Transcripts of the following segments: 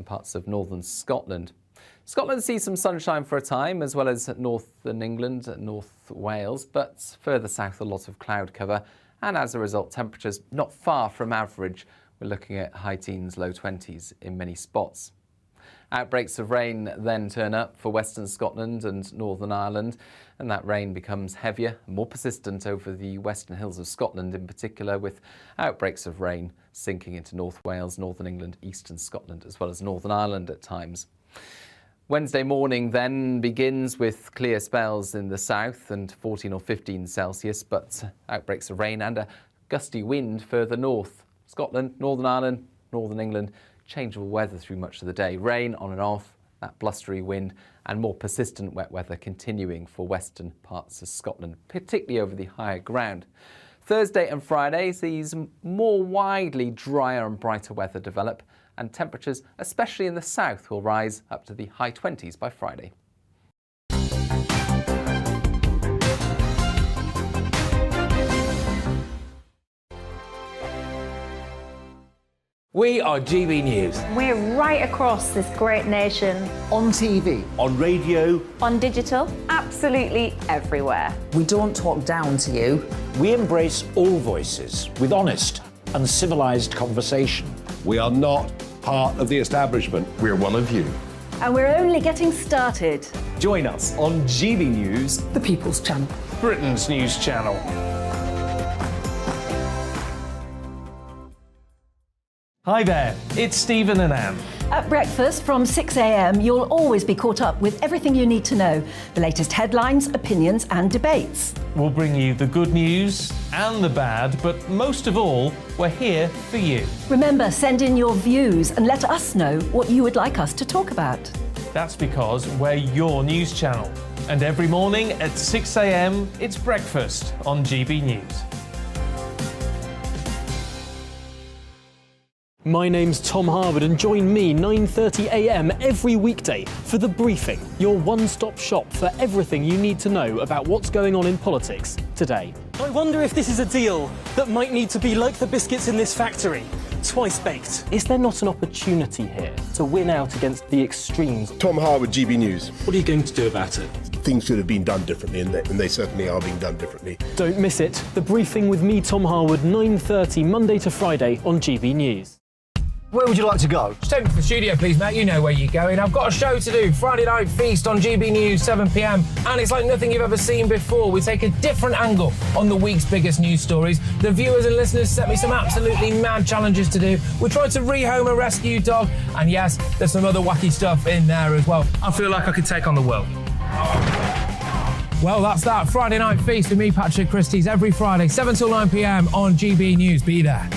and parts of northern Scotland. Scotland sees some sunshine for a time, as well as northern England and North Wales, but further south a lot of cloud cover, and as a result temperatures not far from average. We're looking at high teens, low 20s in many spots. Outbreaks of rain then turn up for western Scotland and Northern Ireland, and that rain becomes heavier and more persistent over the western hills of Scotland in particular, with outbreaks of rain sinking into North Wales, Northern England, eastern Scotland, as well as Northern Ireland at times. Wednesday morning then begins with clear spells in the south and 14 or 15 Celsius, but outbreaks of rain and a gusty wind further north. Scotland, Northern Ireland, Northern England, changeable weather through much of the day. Rain on and off, that blustery wind and more persistent wet weather continuing for western parts of Scotland, particularly over the higher ground. Thursday and Friday sees more widely drier and brighter weather develop, and temperatures, especially in the south, will rise up to the high 20s by Friday. We are GB News. We're right across this great nation. On TV. On radio. On digital. Absolutely everywhere. We don't talk down to you. We embrace all voices with honest and civilised conversation. We are not part of the establishment. We're one of you. And we're only getting started. Join us on GB News, The People's Channel. Britain's news channel. Hi there, it's Stephen and Anne. At breakfast from 6 a.m, you'll always be caught up with everything you need to know, the latest headlines, opinions and debates. We'll bring you the good news and the bad, but most of all, we're here for you. Remember, send in your views and let us know what you would like us to talk about. That's because we're your news channel. And every morning at 6 a.m, it's breakfast on GB News. My name's Tom Harwood and join me 9:30 a.m. every weekday for The Briefing, your one-stop shop for everything you need to know about what's going on in politics today. I wonder if this is a deal that might need to be like the biscuits in this factory, twice baked. Is there not an opportunity here to win out against the extremes? Tom Harwood, GB News. What are you going to do about it? Things should have been done differently, and they certainly are being done differently. Don't miss it. The Briefing with me, Tom Harwood, 9:30 Monday to Friday on GB News. Where would you like to go? Just take me to the studio, please, mate. You know where you're going. I've got a show to do. Friday Night Feast on GB News, 7 p.m. And it's like nothing you've ever seen before. We take a different angle on the week's biggest news stories. The viewers and listeners set me some absolutely mad challenges to do. We're trying to rehome a rescue dog. And yes, there's some other wacky stuff in there as well. I feel like I could take on the world. Well, that's that. Friday Night Feast with me, Patrick Christie's, every Friday, 7 till 9 p.m. on GB News. Be there.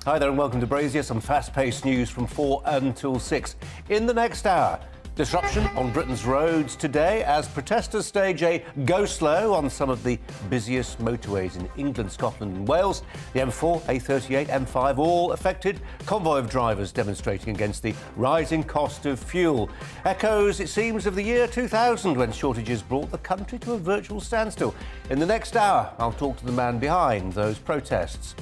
Hi there and welcome to Brazier, some fast-paced news from 4 until 6. In the next hour, disruption on Britain's roads today as protesters stage a go-slow on some of the busiest motorways in England, Scotland and Wales. The M4, A38, M5 all affected. Convoy of drivers demonstrating against the rising cost of fuel. Echoes, it seems, of the year 2000 when shortages brought the country to a virtual standstill. In the next hour, I'll talk to the man behind those protests.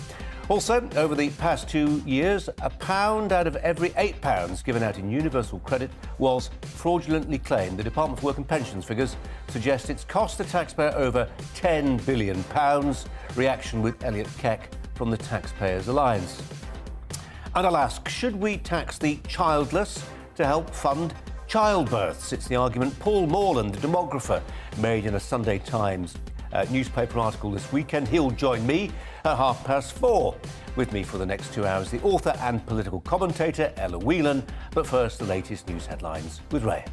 Also, over the past 2 years, £1 out of every £8 given out in universal credit was fraudulently claimed. The Department for Work and Pensions figures suggest it's cost the taxpayer over £10 billion. Reaction with Elliot Keck from the Taxpayers Alliance. And I'll ask, should we tax the childless to help fund childbirths? It's the argument Paul Morland, the demographer, made in a Sunday Times newspaper article this weekend. He'll join me at 4:30. With me for the next 2 hours, the author and political commentator Ella Whelan. But first, the latest news headlines with Ray.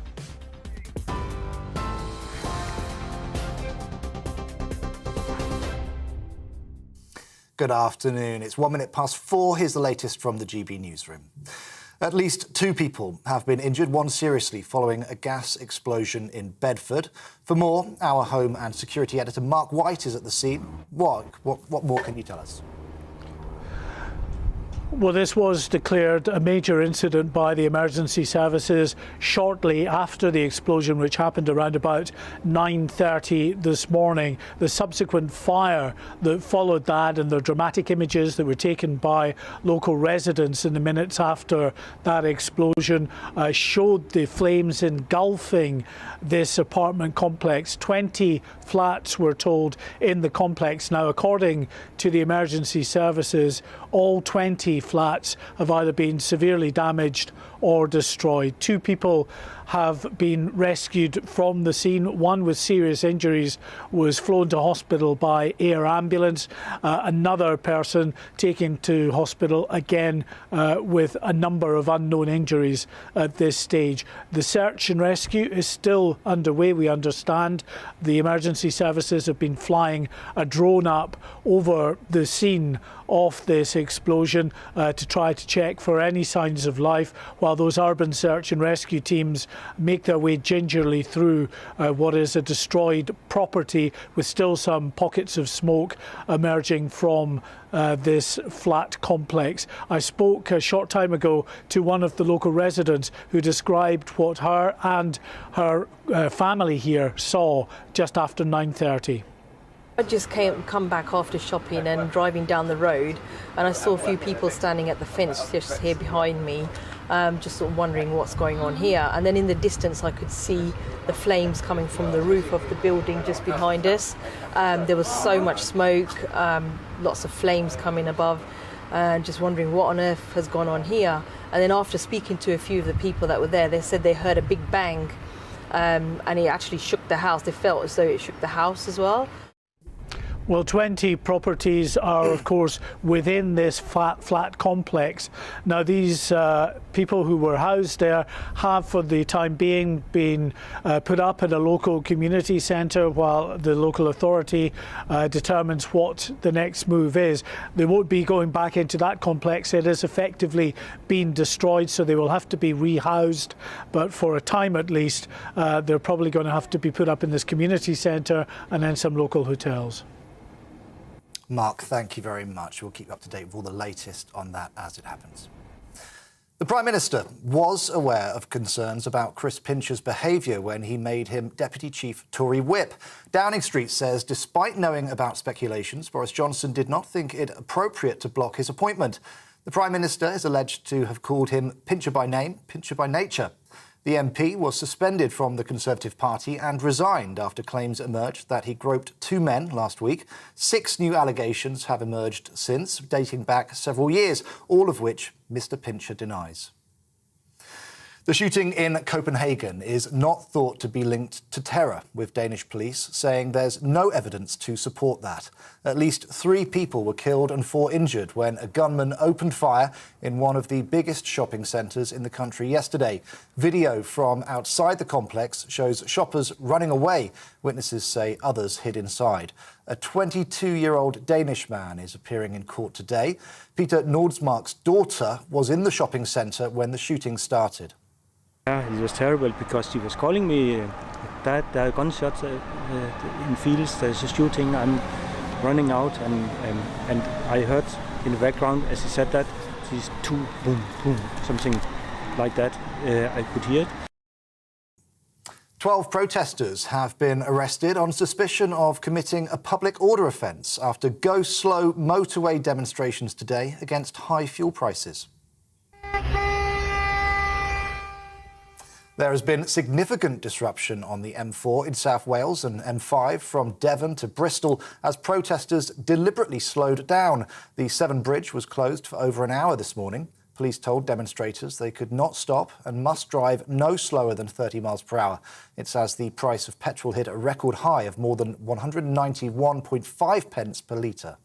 Good afternoon. It's 4:01. Here's the latest from the GB newsroom. At least 2 people have been injured, one seriously, following a gas explosion in Bedford. For more, our home and security editor Mark White is at the scene. What more can you tell us? Well, this was declared a major incident by the emergency services shortly after the explosion, which happened around about 9:30 this morning. The subsequent fire that followed that and the dramatic images that were taken by local residents in the minutes after that explosion showed the flames engulfing this apartment complex. 20 flats were told in the complex. Now, according to the emergency services, all 20 flats have either been severely damaged or destroyed. 2 people have been rescued from the scene. One with serious injuries was flown to hospital by air ambulance. Another person taken to hospital again with a number of unknown injuries at this stage. The search and rescue is still underway. We understand the emergency services have been flying a drone up over the scene of this explosion to try to check for any signs of life, while those urban search and rescue teams make their way gingerly through what is a destroyed property with still some pockets of smoke emerging from this flat complex. I spoke a short time ago to one of the local residents who described what her and her family here saw just after 9:30. I just come back after shopping and driving down the road, and I saw a few people standing at the fence just here behind me, just sort of wondering what's going on here. And then in the distance I could see the flames coming from the roof of the building just behind us. There was so much smoke, lots of flames coming above, and just wondering what on earth has gone on here. And then after speaking to a few of the people that were there, they said they heard a big bang, and it actually shook the house. They felt as though it shook the house as well. Well, 20 properties are, of course, within this flat complex. Now, these people who were housed there have, for the time being, been put up in a local community centre while the local authority determines what the next move is. They won't be going back into that complex. It has effectively been destroyed, so they will have to be rehoused. But for a time, at least, they're probably going to have to be put up in this community centre and then some local hotels. Mark, thank you very much. We'll keep you up to date with all the latest on that as it happens. The Prime Minister was aware of concerns about Chris Pincher's behaviour when he made him Deputy Chief Tory Whip. Downing Street says despite knowing about speculations, Boris Johnson did not think it appropriate to block his appointment. The Prime Minister is alleged to have called him Pincher by name, Pincher by nature. The MP was suspended from the Conservative Party and resigned after claims emerged that he groped 2 men last week. 6 new allegations have emerged since, dating back several years, all of which Mr. Pincher denies. The shooting in Copenhagen is not thought to be linked to terror, with Danish police saying there's no evidence to support that. At least 3 people were killed and 4 injured when a gunman opened fire in one of the biggest shopping centres in the country yesterday. Video from outside the complex shows shoppers running away. Witnesses say others hid inside. A 22-year-old Danish man is appearing in court today. Peter Nordsmark's daughter was in the shopping centre when the shooting started. Yeah, it was terrible because she was calling me that there are gunshots in fields, there's a shooting, I'm running out and I heard in the background as he said that, these 2 boom, boom, something like that, I could hear it. 12 protesters have been arrested on suspicion of committing a public order offence after go-slow motorway demonstrations today against high fuel prices. There has been significant disruption on the M4 in South Wales and M5 from Devon to Bristol as protesters deliberately slowed down. The Severn Bridge was closed for over an hour this morning. Police told demonstrators they could not stop and must drive no slower than 30 miles per hour. It's as the price of petrol hit a record high of more than 191.5 pence per litre.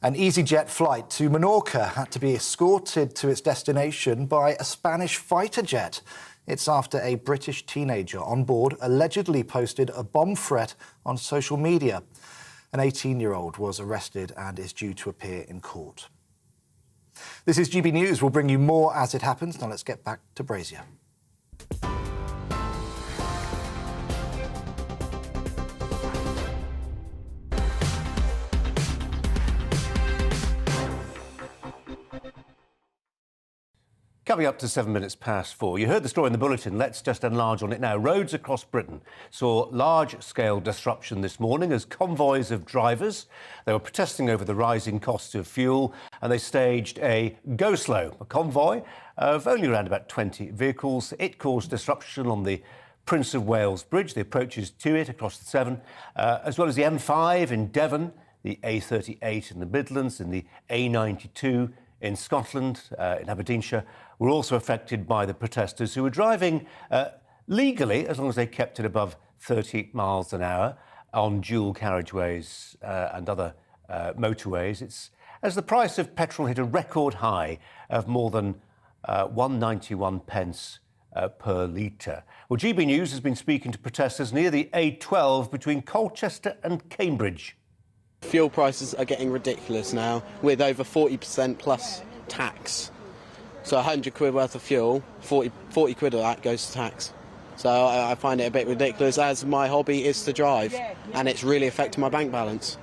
An EasyJet flight to Menorca had to be escorted to its destination by a Spanish fighter jet. It's after a British teenager on board allegedly posted a bomb threat on social media. An 18-year-old was arrested and is due to appear in court. This is GB News. We'll bring you more as it happens. Now let's get back to Brazier. Coming up to 4:07. You heard the story in the bulletin. Let's just enlarge on it now. Roads across Britain saw large-scale disruption this morning as convoys of drivers, they were protesting over the rising cost of fuel, and they staged a go-slow, a convoy of only around about 20 vehicles. It caused disruption on the Prince of Wales Bridge, the approaches to it across the Severn, as well as the M5 in Devon, the A38 in the Midlands, and the A92 in Scotland, in Aberdeenshire, were also affected by the protesters who were driving legally, as long as they kept it above 30 miles an hour, on dual carriageways and other motorways. It's as the price of petrol hit a record high of more than 191 pence per litre. Well, GB News has been speaking to protesters near the A12 between Colchester and Cambridge. Fuel prices are getting ridiculous now, with over 40% plus tax. So 100 quid worth of fuel, 40 quid of that goes to tax. So I find it a bit ridiculous, as my hobby is to drive, and it's really affecting my bank balance.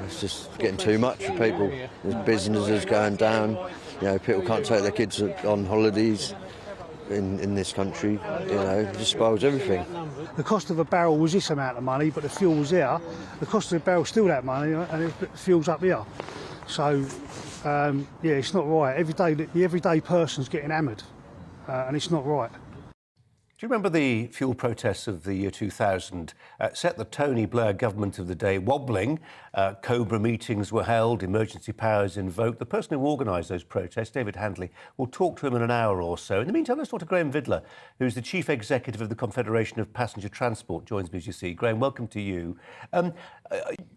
It's just getting too much for people. There's businesses going down, you know, people can't take their kids on holidays in this country, you know, it just spoils everything. The cost of a barrel was this amount of money, but the fuel was there. The cost of a barrel is still that money, and the fuel's up here. So, yeah, it's not right. The everyday person's getting hammered, and it's not right. Do you remember the fuel protests of the year 2000 set the Tony Blair government of the day wobbling? Cobra meetings were held, emergency powers invoked. The person who organised those protests, David Handley, will talk to him in an hour or so. In the meantime, let's talk to Graham Vidler, who's the Chief Executive of the Confederation of Passenger Transport, joins me as you see. Graham, welcome to you.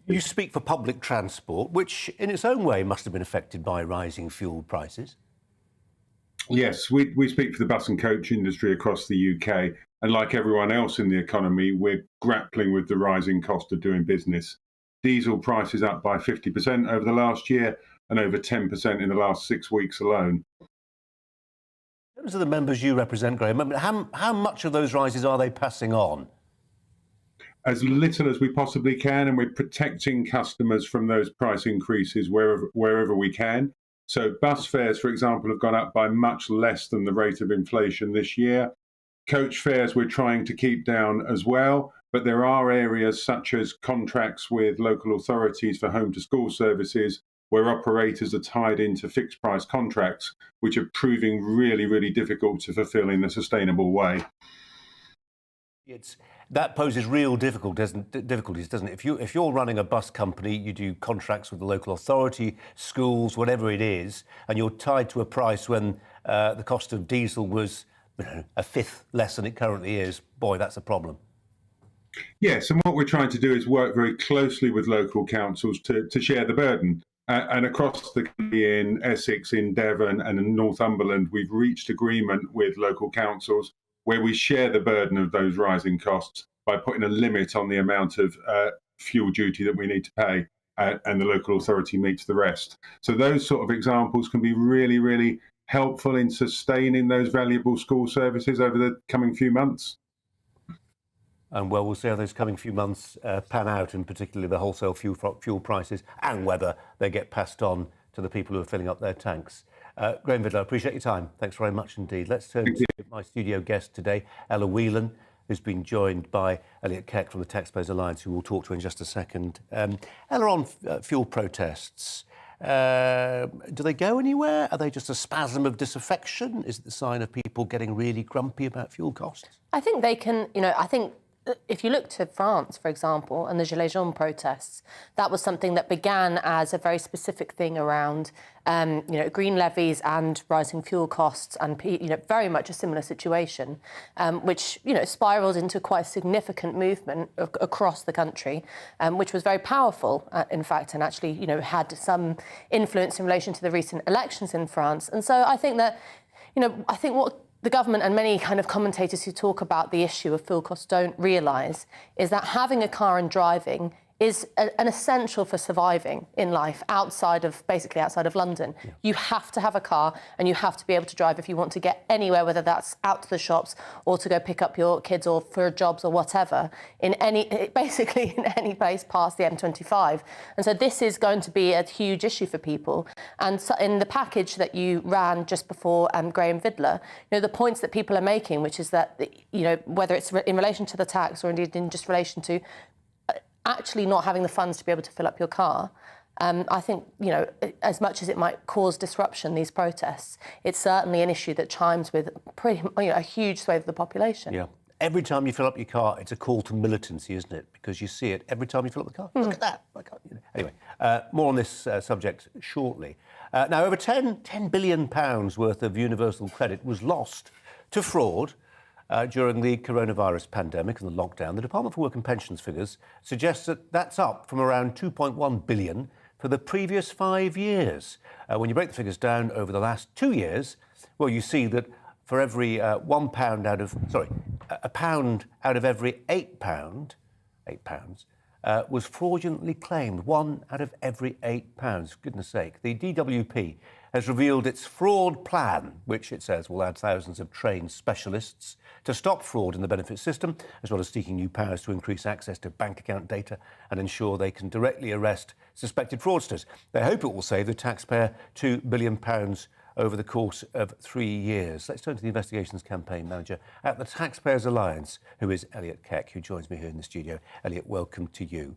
You speak for public transport, which in its own way must have been affected by rising fuel prices. Yes, we speak for the bus and coach industry across the UK, and like everyone else in the economy, we're grappling with the rising cost of doing business. Diesel prices up by 50% over the last year and over 10% in the last 6 weeks alone. In terms of the members you represent, Graham, how much of those rises are they passing on? As little as we possibly can, and we're protecting customers from those price increases wherever we can. So bus fares, for example, have gone up by much less than the rate of inflation this year. Coach fares we're trying to keep down as well, but there are areas such as contracts with local authorities for home to school services where operators are tied into fixed price contracts, which are proving really, really difficult to fulfil in a sustainable way. That poses real difficulties, doesn't it? If you're running a bus company, you do contracts with the local authority, schools, whatever it is, and you're tied to a price when the cost of diesel was a fifth less than it currently is. Boy, that's a problem. Yes, and what we're trying to do is work very closely with local councils to share the burden. And across the country, in Essex, in Devon and in Northumberland, we've reached agreement with local councils where we share the burden of those rising costs by putting a limit on the amount of fuel duty that we need to pay, and the local authority meets the rest. So those sort of examples can be really, really helpful in sustaining those valuable school services over the coming few months. And well, we'll see how those coming few months pan out, and particularly the wholesale fuel prices, and whether they get passed on to the people who are filling up their tanks. Graham Vidler, I appreciate your time. Thanks very much indeed. Let's turn to my studio guest today, Ella Whelan, who's been joined by Elliot Keck from the Taxpayers Alliance, who we'll talk to in just a second. Ella, on fuel protests, do they go anywhere? Are they just a spasm of disaffection? Is it the sign of people getting really grumpy about fuel costs? I think they can, I think if you look to France, for example, and the Gilets jaunes protests, that was something that began as a very specific thing around, green levies and rising fuel costs, and very much a similar situation, which spiraled into quite a significant movement across the country, which was very powerful, in fact, and actually had some influence in relation to the recent elections in France. And so I think that, I think what the government and many kind of commentators who talk about the issue of fuel costs don't realise is that having a car and driving is an essential for surviving in life outside of London. Yeah. You have to have a car and you have to be able to drive if you want to get anywhere, whether that's out to the shops or to go pick up your kids or for jobs or whatever, basically in any place past the M25. And so this is going to be a huge issue for people. And so in the package that you ran just before Graham Vidler, the points that people are making, which is that, whether it's in relation to the tax or indeed in just relation to actually not having the funds to be able to fill up your car, I think, as much as it might cause disruption, these protests, it's certainly an issue that chimes with a huge swathe of the population. Yeah. Every time you fill up your car, it's a call to militancy, isn't it? Because you see it every time you fill up the car. Look at that. Anyway, more on this subject shortly. Now, over £10 billion worth of universal credit was lost to fraud during the coronavirus pandemic and the lockdown. The Department for Work and Pensions figures suggest that that's up from around £2.1 billion for the previous 5 years. When you break the figures down over the last 2 years, well, you see that for every a pound out of every £8 was fraudulently claimed. 1 out of every £8. Goodness sake. The DWP has revealed its fraud plan, which it says will add thousands of trained specialists to stop fraud in the benefit system, as well as seeking new powers to increase access to bank account data and ensure they can directly arrest suspected fraudsters. They hope it will save the taxpayer £2 billion over the course of 3 years. Let's turn to the Investigations Campaign Manager at the Taxpayers Alliance, who is Elliot Keck, who joins me here in the studio. Elliot, welcome to you.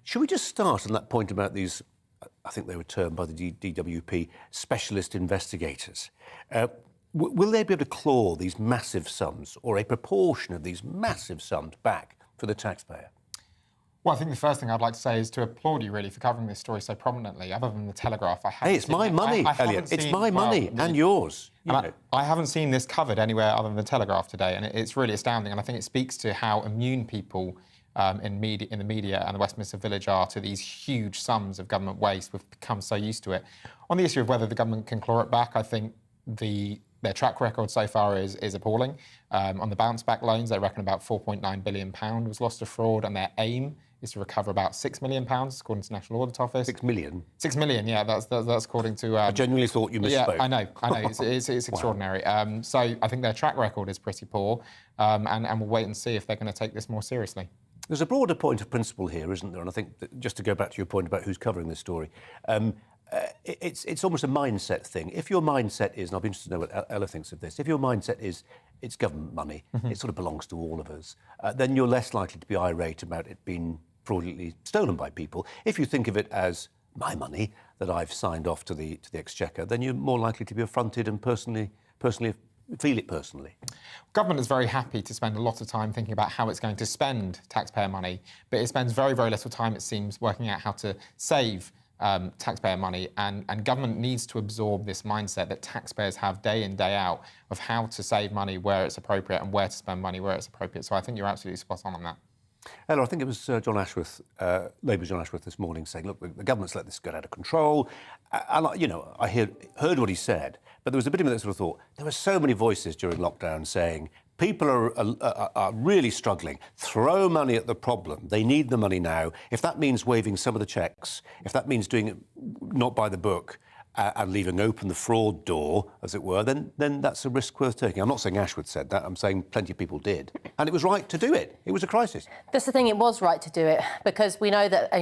Should we just start on that point about these, I think they were termed by the DWP, specialist investigators? Will they be able to claw these massive sums, or a proportion of these massive sums, back for the taxpayer? Well, I think the first thing I'd like to say is to applaud you, really, for covering this story so prominently. Other than the Telegraph, I haven't. Hey, it's my money, Elliot. It's my money and yours. I haven't seen this covered anywhere other than the Telegraph today, and it's really astounding. And I think it speaks to how immune people in the media and the Westminster Village are to these huge sums of government waste. We've become so used to it. On the issue of whether the government can claw it back, I think their track record so far is appalling. On the bounce-back loans, they reckon about £4.9 billion was lost to fraud, and their aim is to recover about £6 million, according to the National Audit Office. 6 million? 6 million, yeah, that's according to... I genuinely thought you misspoke. Yeah, I know, it's extraordinary. So I think their track record is pretty poor, and we'll wait and see if they're going to take this more seriously. There's a broader point of principle here, isn't there? And I think that, just to go back to your point about who's covering this story, it's almost a mindset thing. If your mindset is, and I'll be interested to know what Ella thinks of this, if your mindset is it's government money, it sort of belongs to all of us, then you're less likely to be irate about it being fraudulently stolen by people. If you think of it as my money that I've signed off to the Exchequer, then you're more likely to be affronted and personally feel it personally. Government is very happy to spend a lot of time thinking about how it's going to spend taxpayer money, but it spends very, very little time, it seems, working out how to save taxpayer money, and government needs to absorb this mindset that taxpayers have day in, day out of how to save money where it's appropriate and where to spend money where it's appropriate. So I think you're absolutely spot on that. Ella, I think it was John Ashworth, Labour's John Ashworth this morning saying, look, the government's let this get out of control. And, I heard what he said, but there was a bit of me that sort of thought, there were so many voices during lockdown saying, people are really struggling. Throw money at the problem. They need the money now. If that means waiving some of the checks, if that means doing it not by the book, and leaving open the fraud door, as it were, then that's a risk worth taking. I'm not saying Ashworth said that. I'm saying plenty of people did. And it was right to do it. It was a crisis. That's the thing, it was right to do it, because we know that,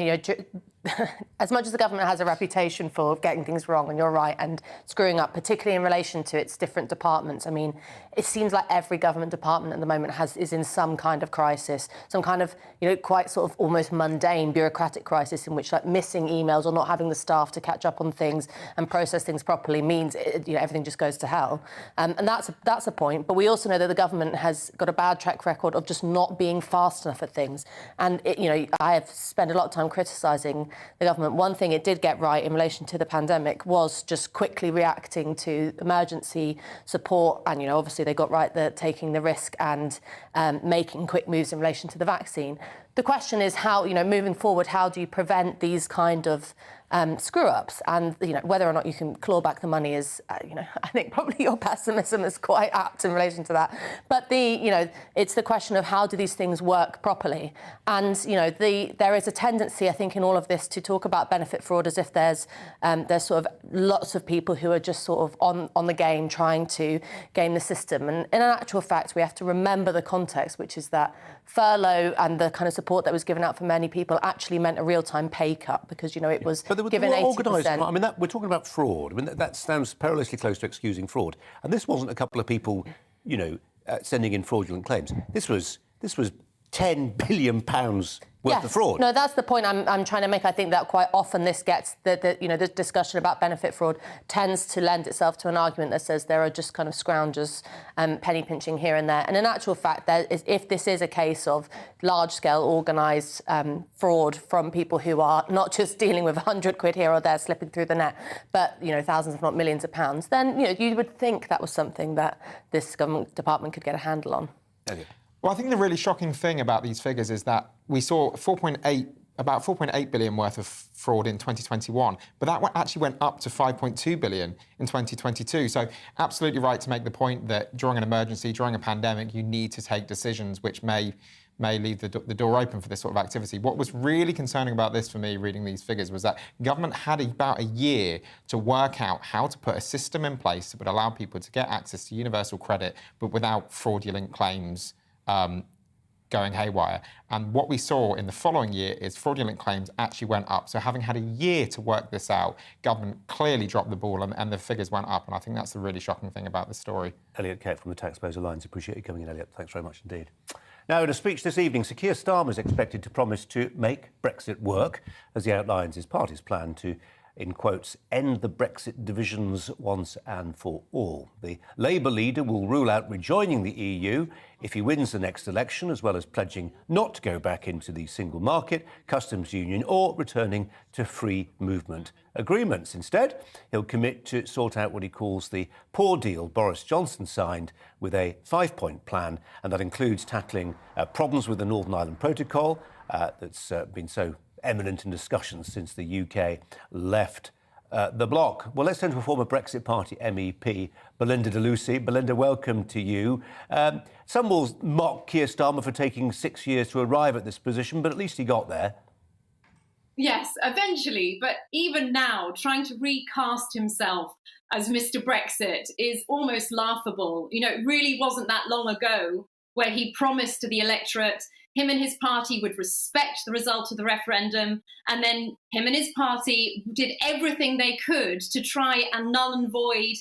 as much as the government has a reputation for getting things wrong, and you're right, and screwing up, particularly in relation to its different departments. I mean, it seems like every government department at the moment is in some kind of crisis, some kind of, quite sort of almost mundane bureaucratic crisis in which, like, missing emails or not having the staff to catch up on things and process things properly means everything just goes to hell. And that's a point. But we also know that the government has got a bad track record of just not being fast enough at things. And I have spent a lot of time criticising the government. One thing it did get right in relation to the pandemic was just quickly reacting to emergency support, and obviously they got right taking the risk and making quick moves in relation to the vaccine. the question is how, moving forward, how do you prevent these kind of screw-ups? And, whether or not you can claw back the money is, I think probably your pessimism is quite apt in relation to that. But it's the question of how do these things work properly? And, there is a tendency, I think, in all of this to talk about benefit fraud as if there's sort of lots of people who are just sort of on the game trying to game the system. And in actual fact, we have to remember the context, which is that furlough and the kind of support that was given out for many people actually meant a real-time pay cut because, it was given 80%. Organised. I mean, we're talking about fraud. I mean, that sounds perilously close to excusing fraud. And this wasn't a couple of people, sending in fraudulent claims. This was £10 billion worth of fraud. No, that's the point I'm trying to make. I think that quite often this gets the discussion about benefit fraud tends to lend itself to an argument that says there are just kind of scroungers penny pinching here and there. And in actual fact, if this is a case of large-scale organised fraud from people who are not just dealing with 100 quid here or there slipping through the net, but thousands, if not millions of pounds, then you would think that was something that this government department could get a handle on. Well, I think the really shocking thing about these figures is that we saw about 4.8 billion worth of fraud in 2021, but that actually went up to 5.2 billion in 2022. So absolutely right to make the point that during an emergency, during a pandemic, you need to take decisions which may leave the door open for this sort of activity. What was really concerning about this for me, reading these figures, was that government had about a year to work out how to put a system in place that would allow people to get access to universal credit, but without fraudulent claims going haywire. And what we saw in the following year is fraudulent claims actually went up. So having had a year to work this out, government clearly dropped the ball and the figures went up. And I think that's the really shocking thing about this story. Elliot Kate from the Taxpayers Alliance. Appreciate you coming in, Elliot. Thanks very much indeed. Now, in a speech this evening, Sir Keir Starmer is expected to promise to make Brexit work as he outlines his party's plan to, in quotes, end the Brexit divisions once and for all. The Labour leader will rule out rejoining the EU if he wins the next election, as well as pledging not to go back into the single market, customs union, or returning to free movement agreements. Instead, he'll commit to sort out what he calls the poor deal Boris Johnson signed with a 5-point plan, and that includes tackling problems with the Northern Ireland Protocol that's been so eminent in discussions since the UK left the bloc. Well, let's turn to a former Brexit Party MEP, Belinda de Lucy. Belinda, welcome to you. Some will mock Keir Starmer for taking 6 years to arrive at this position, but at least he got there. Yes, eventually. But even now, trying to recast himself as Mr. Brexit is almost laughable. It really wasn't that long ago where he promised to the electorate him and his party would respect the result of the referendum, and then him and his party did everything they could to try and null and void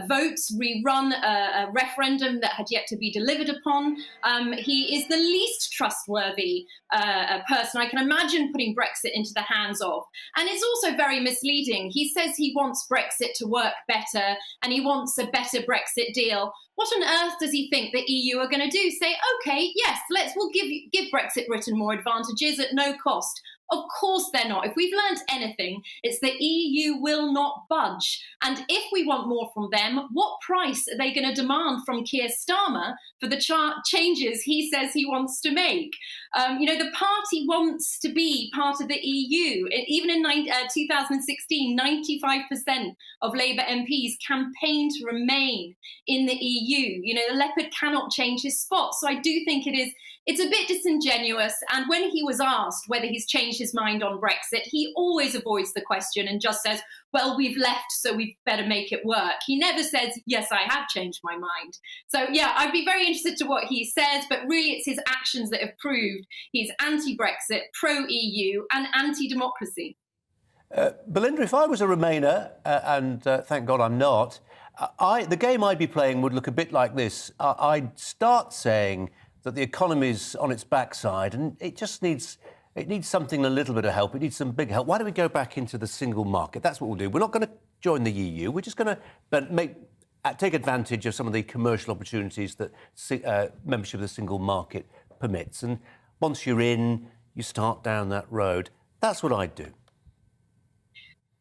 votes, rerun a referendum that had yet to be delivered upon. He is the least trustworthy person I can imagine putting Brexit into the hands of. And it's also very misleading. He says he wants Brexit to work better and he wants a better Brexit deal. What on earth does he think the EU are going to do? Say, OK, yes, we'll give Brexit Britain more advantages at no cost. Of course they're not. If we've learned anything, it's the EU will not budge. And if we want more from them, what price are they going to demand from Keir Starmer for the changes he says he wants to make? The party wants to be part of the EU. Even in 2016, 95% of Labour MPs campaigned to remain in the EU. The leopard cannot change his spot. So I do think it's a bit disingenuous. And when he was asked whether he's changed his mind on Brexit, he always avoids the question and just says, well, we've left, so we've better make it work. He never says, yes, I have changed my mind. So, yeah, I'd be very interested to what he says, but really it's his actions that have proved he's anti-Brexit, pro-EU and anti-democracy. Belinda, if I was a Remainer, and thank God I'm not, the game I'd be playing would look a bit like this. I'd start saying that the economy's on its backside and it just needs something, a little bit of help. It needs some big help. Why don't we go back into the single market? That's what we'll do. We're not going to join the EU. We're just going to take advantage of some of the commercial opportunities that membership of the single market permits. And once you're in, you start down that road. That's what I'd do.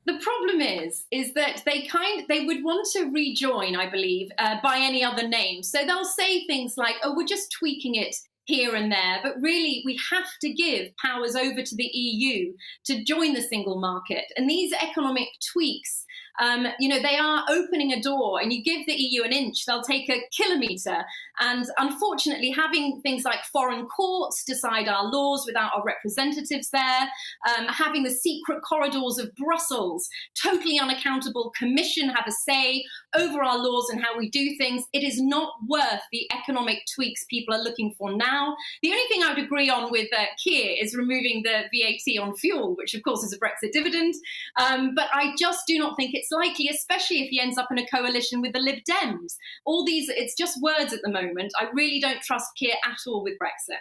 The problem is that they would want to rejoin, I believe, by any other name. So they'll say things like, oh, we're just tweaking it here and there, but really we have to give powers over to the EU to join the single market. And these economic tweaks, they are opening a door, and you give the EU an inch, they'll take a kilometre. And unfortunately, having things like foreign courts decide our laws without our representatives there, having the secret corridors of Brussels, totally unaccountable commission have a say over our laws and how we do things, it is not worth the economic tweaks people are looking for now. The only thing I would agree on with Keir is removing the VAT on fuel, which of course is a Brexit dividend. But I just do not think it's likely, especially if he ends up in a coalition with the Lib Dems. All these, it's just words at the moment. I really don't trust Keir at all with Brexit.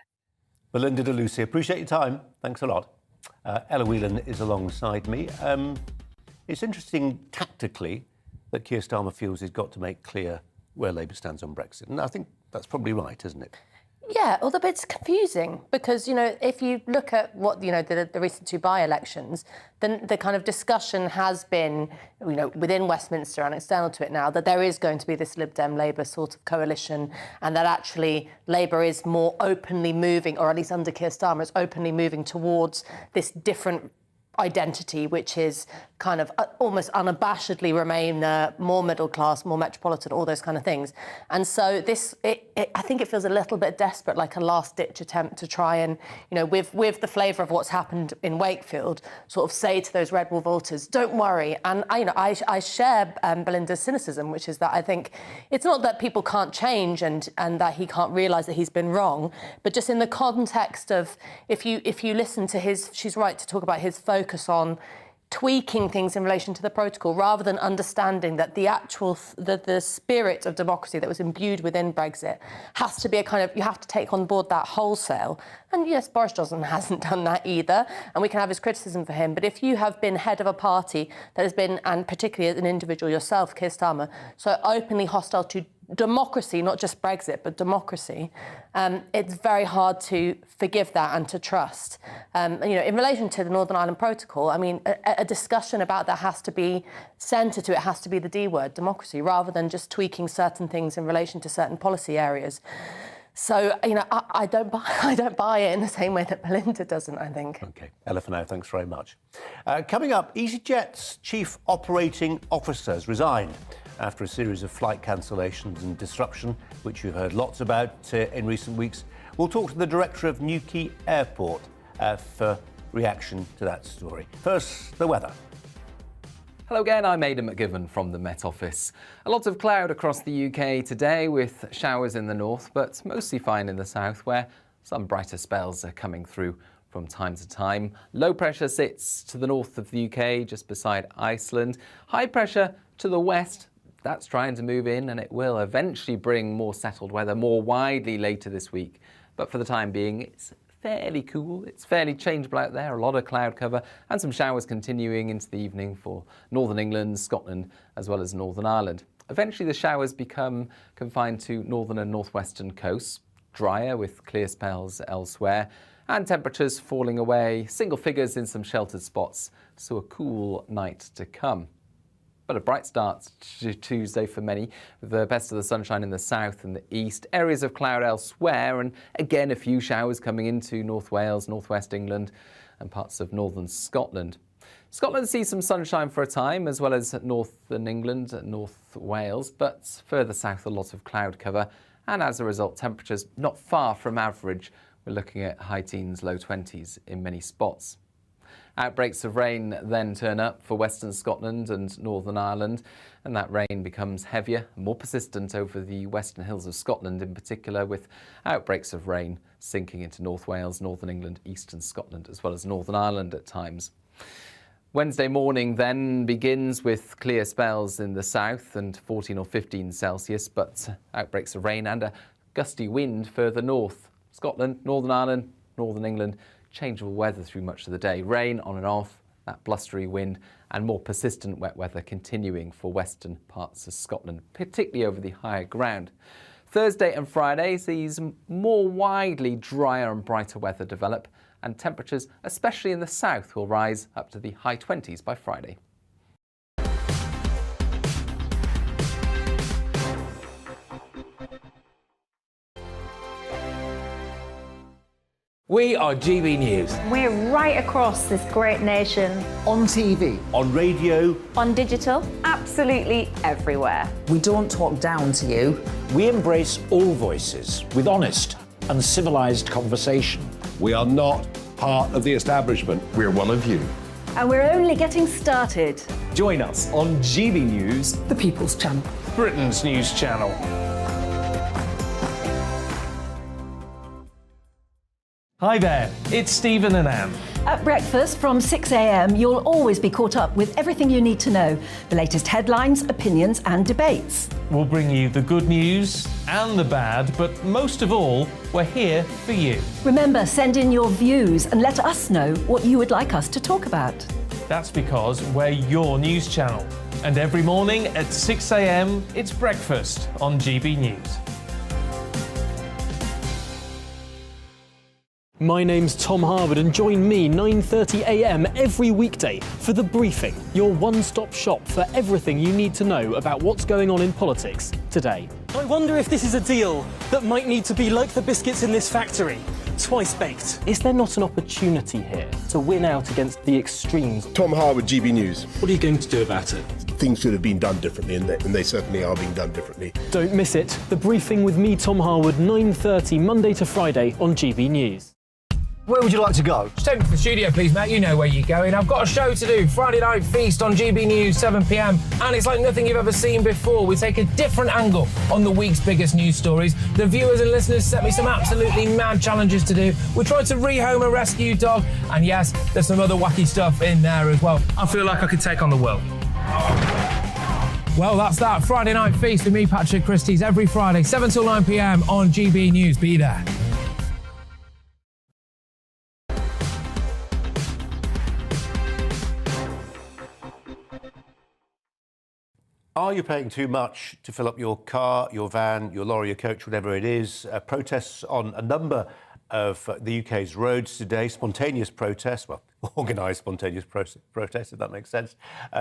Belinda de Lucy, appreciate your time. Thanks a lot. Ella Whelan is alongside me. It's interesting tactically that Keir Starmer feels he's got to make clear where Labour stands on Brexit. And I think that's probably right, isn't it? Yeah, although it's confusing because, if you look at what, the recent two by-elections, then the kind of discussion has been, within Westminster and external to it now, that there is going to be this Lib Dem Labour sort of coalition, and that actually Labour is more openly moving, or at least under Keir Starmer, is openly moving towards this different identity, which is kind of almost unabashedly remain more middle class, more metropolitan, all those kind of things. And so I think it feels a little bit desperate, like a last-ditch attempt to try and, with the flavour of what's happened in Wakefield, sort of say to those Red Wall voters, don't worry. And I share Belinda's cynicism, which is that I think it's not that people can't change and that he can't realise that he's been wrong, but just in the context of if you listen to she's right to talk about his focus on tweaking things in relation to the protocol rather than understanding that the spirit of democracy that was imbued within Brexit has to be you have to take on board that wholesale. And yes, Boris Johnson hasn't done that either, and we can have his criticism for him. But if you have been head of a party that has been, and particularly as an individual yourself, Keir Starmer, so openly hostile to democracy, not just Brexit, but democracy, it's very hard to forgive that and to trust. In relation to the Northern Ireland Protocol, I mean, a discussion about that has to be centred to it, has to be the D word, democracy, rather than just tweaking certain things in relation to certain policy areas. So, I don't buy it in the same way that Belinda doesn't, I think. OK. Ella, for now, thanks very much. Coming up, EasyJet's chief operating officer has resigned after a series of flight cancellations and disruption, which you've heard lots about in recent weeks. We'll talk to the director of Newquay Airport for reaction to that story. First, the weather. Hello again, I'm Aidan McGivern from the Met Office. A lot of cloud across the UK today with showers in the north, but mostly fine in the south where some brighter spells are coming through from time to time. Low pressure sits to the north of the UK, just beside Iceland. High pressure to the west. That's trying to move in, and it will eventually bring more settled weather more widely later this week. But for the time being, it's fairly cool. It's fairly changeable out there, a lot of cloud cover and some showers continuing into the evening for northern England, Scotland, as well as Northern Ireland. Eventually the showers become confined to northern and northwestern coasts, drier with clear spells elsewhere, and temperatures falling away, single figures in some sheltered spots, so a cool night to come. But a bright start to Tuesday for many, with the best of the sunshine in the south and the east, areas of cloud elsewhere, and again a few showers coming into North Wales, northwest England and parts of northern Scotland. Scotland sees some sunshine for a time, as well as northern England and North Wales, but further south a lot of cloud cover, and as a result temperatures not far from average. We're looking at high teens, low 20s in many spots. Outbreaks of rain then turn up for Western Scotland and Northern Ireland, and that rain becomes heavier and more persistent over the western hills of Scotland in particular, with outbreaks of rain sinking into North Wales, Northern England, eastern Scotland, as well as Northern Ireland at times. Wednesday morning then begins with clear spells in the south and 14 or 15 Celsius, but outbreaks of rain and a gusty wind further north. Scotland, Northern Ireland, Northern England, changeable weather through much of the day. Rain on and off, that blustery wind, and more persistent wet weather continuing for western parts of Scotland, particularly over the higher ground. Thursday and Friday sees more widely drier and brighter weather develop, and temperatures, especially in the south, will rise up to the high 20s by Friday. We are GB News. We're right across this great nation. On TV. On radio. On digital. Absolutely everywhere. We don't talk down to you. We embrace all voices with honest and civilised conversation. We are not part of the establishment. We're one of you. And we're only getting started. Join us on GB News, The People's Channel. Britain's news channel. Hi there, it's Stephen and Anne. At breakfast from 6 a.m, you'll always be caught up with everything you need to know, the latest headlines, opinions and debates. We'll bring you the good news and the bad, but most of all, we're here for you. Remember, send in your views and let us know what you would like us to talk about. That's because we're your news channel. And every morning at 6 a.m, it's breakfast on GB News. My name's Tom Harwood and join me 9:30 a.m. every weekday for The Briefing, your one-stop shop for everything you need to know about what's going on in politics today. I wonder if this is a deal that might need to be like the biscuits in this factory, twice baked. Is there not an opportunity here to win out against the extremes? Tom Harwood, GB News. What are you going to do about it? Things should have been done differently, and they certainly are being done differently. Don't miss it. The Briefing with me, Tom Harwood, 9:30 Monday to Friday on GB News. Where would you like to go? Just take me to the studio, please, Matt. You know where you're going. I've got a show to do. Friday Night Feast on GB News, 7 p.m. And it's like nothing you've ever seen before. We take a different angle on the week's biggest news stories. The viewers and listeners set me some absolutely mad challenges to do. We tried to rehome a rescue dog. And yes, there's some other wacky stuff in there as well. I feel like I could take on the world. Well, that's that. Friday Night Feast with me, Patrick Christie's, every Friday, 7 till 9 p.m. on GB News. Be there. Are you paying too much to fill up your car, your van, your lorry, your coach, whatever it is? Protests on a number of the UK's roads today, spontaneous protests, well, organised spontaneous protests, if that makes sense,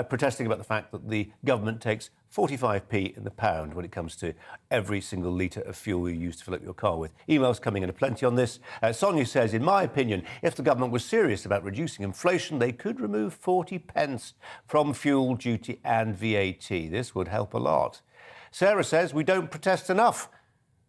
protesting about the fact that the government takes 45p in the pound when it comes to every single litre of fuel you use to fill up your car with. Emails coming in plenty on this. Sonia says, in my opinion, if the government was serious about reducing inflation, they could remove 40 pence from fuel duty and VAT. This would help a lot. Sarah says, we don't protest enough.